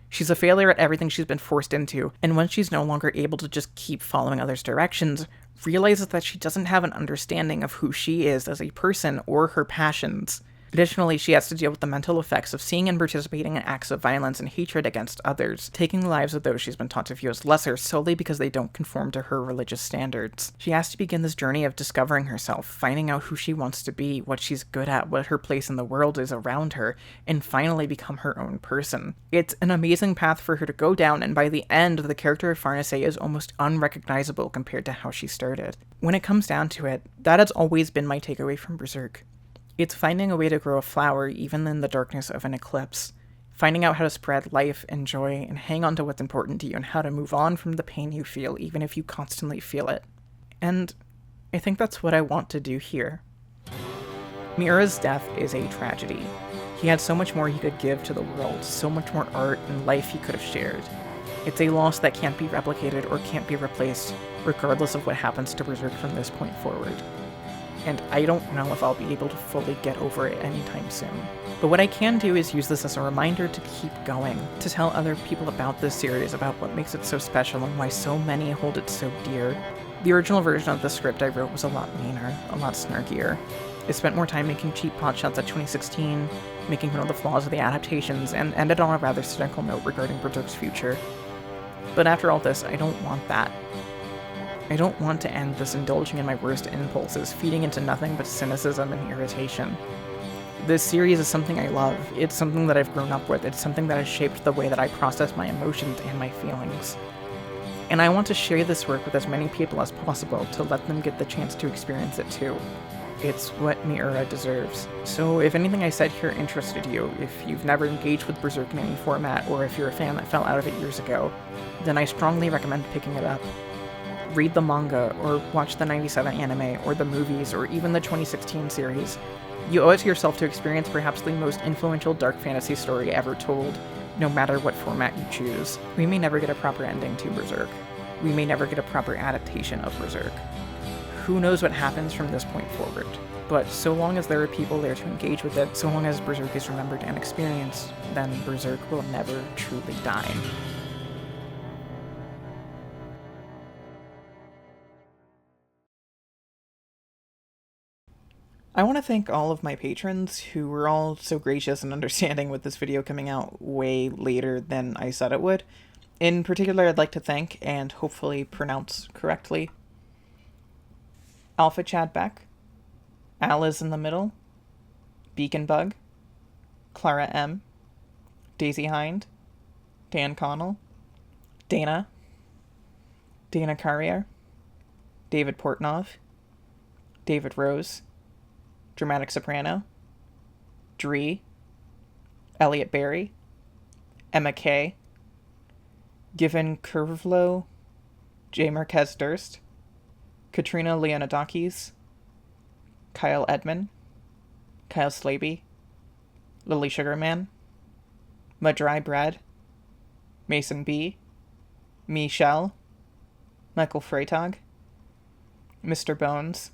She's a failure at everything she's been forced into, and when she's no longer able to just keep following others' directions, realizes that she doesn't have an understanding of who she is as a person or her passions. Additionally, she has to deal with the mental effects of seeing and participating in acts of violence and hatred against others, taking the lives of those she's been taught to view as lesser solely because they don't conform to her religious standards. She has to begin this journey of discovering herself, finding out who she wants to be, what she's good at, what her place in the world is around her, and finally become her own person. It's an amazing path for her to go down, and by the end, the character of Farnace is almost unrecognizable compared to how she started. When it comes down to it, that has always been my takeaway from Berserk. It's finding a way to grow a flower even in the darkness of an eclipse. Finding out how to spread life and joy and hang on to what's important to you, and how to move on from the pain you feel even if you constantly feel it. And I think that's what I want to do here. Miura's death is a tragedy. He had so much more he could give to the world, so much more art and life he could have shared. It's a loss that can't be replicated or can't be replaced, regardless of what happens to Berserk from this point forward. And I don't know if I'll be able to fully get over it anytime soon. But what I can do is use this as a reminder to keep going, to tell other people about this series, about what makes it so special and why so many hold it so dear. The original version of the script I wrote was a lot meaner, a lot snarkier. I spent more time making cheap potshots at 2016, making fun of the flaws of the adaptations, and ended on a rather cynical note regarding Berserk's future. But after all this, I don't want that. I don't want to end this indulging in my worst impulses, feeding into nothing but cynicism and irritation. This series is something I love. It's something that I've grown up with. It's something that has shaped the way that I process my emotions and my feelings. And I want to share this work with as many people as possible to let them get the chance to experience it too. It's what Miura deserves. So if anything I said here interested you, if you've never engaged with Berserk in any format, or if you're a fan that fell out of it years ago, then I strongly recommend picking it up. Read the manga, or watch the 97 anime, or the movies, or even the 2016 series. You owe it to yourself to experience perhaps the most influential dark fantasy story ever told, no matter what format you choose. We may never get a proper ending to Berserk. We may never get a proper adaptation of Berserk. Who knows what happens from this point forward. But so long as there are people there to engage with it, so long as Berserk is remembered and experienced, then Berserk will never truly die. I want to thank all of my patrons who were all so gracious and understanding with this video coming out way later than I said it would. In particular, I'd like to thank, and hopefully pronounce correctly, Alpha Chad Beck, Alice in the Middle, Beacon Bug, Clara M, Daisy Hind, Dan Connell, Dana Carrier, David Portnov, David Rose, Dramatic Soprano, Dree, Elliot Berry, Emma Kay, Given Curvlow, J. Marquez Durst, Katrina Leonidakis, Kyle Edman, Kyle Slaby, Lily Sugarman, Madry Bread, Mason B, Michelle, Michael Freitag, Mr. Bones,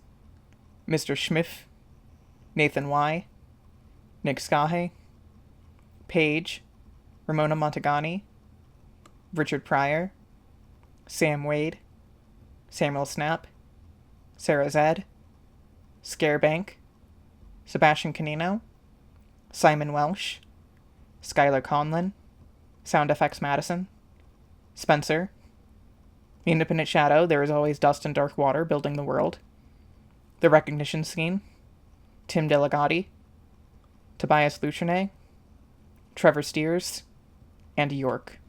Mr. Schmiff, Nathan Y, Nick Skahe, Paige, Ramona Montagani, Richard Pryor, Sam Wade, Samuel Snap, Sarah Zed, Scarebank, Sebastian Canino, Simon Welsh, Skylar Conlon, Sound Effects Madison, Spencer, The Independent Shadow, There Is Always Dust and Dark Water Building the World, The Recognition Scheme, Tim Delegati, Tobias Luchernay, Trevor Steers, and York.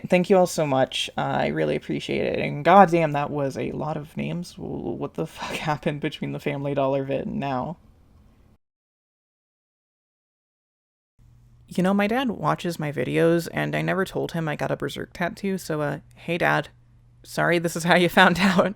Thank you all so much. I really appreciate it. And goddamn, that was a lot of names. What the fuck happened between the Family Dollar vid and now? You know, my dad watches my videos, and I never told him I got a Berserk tattoo, so, hey Dad. Sorry this is how you found out.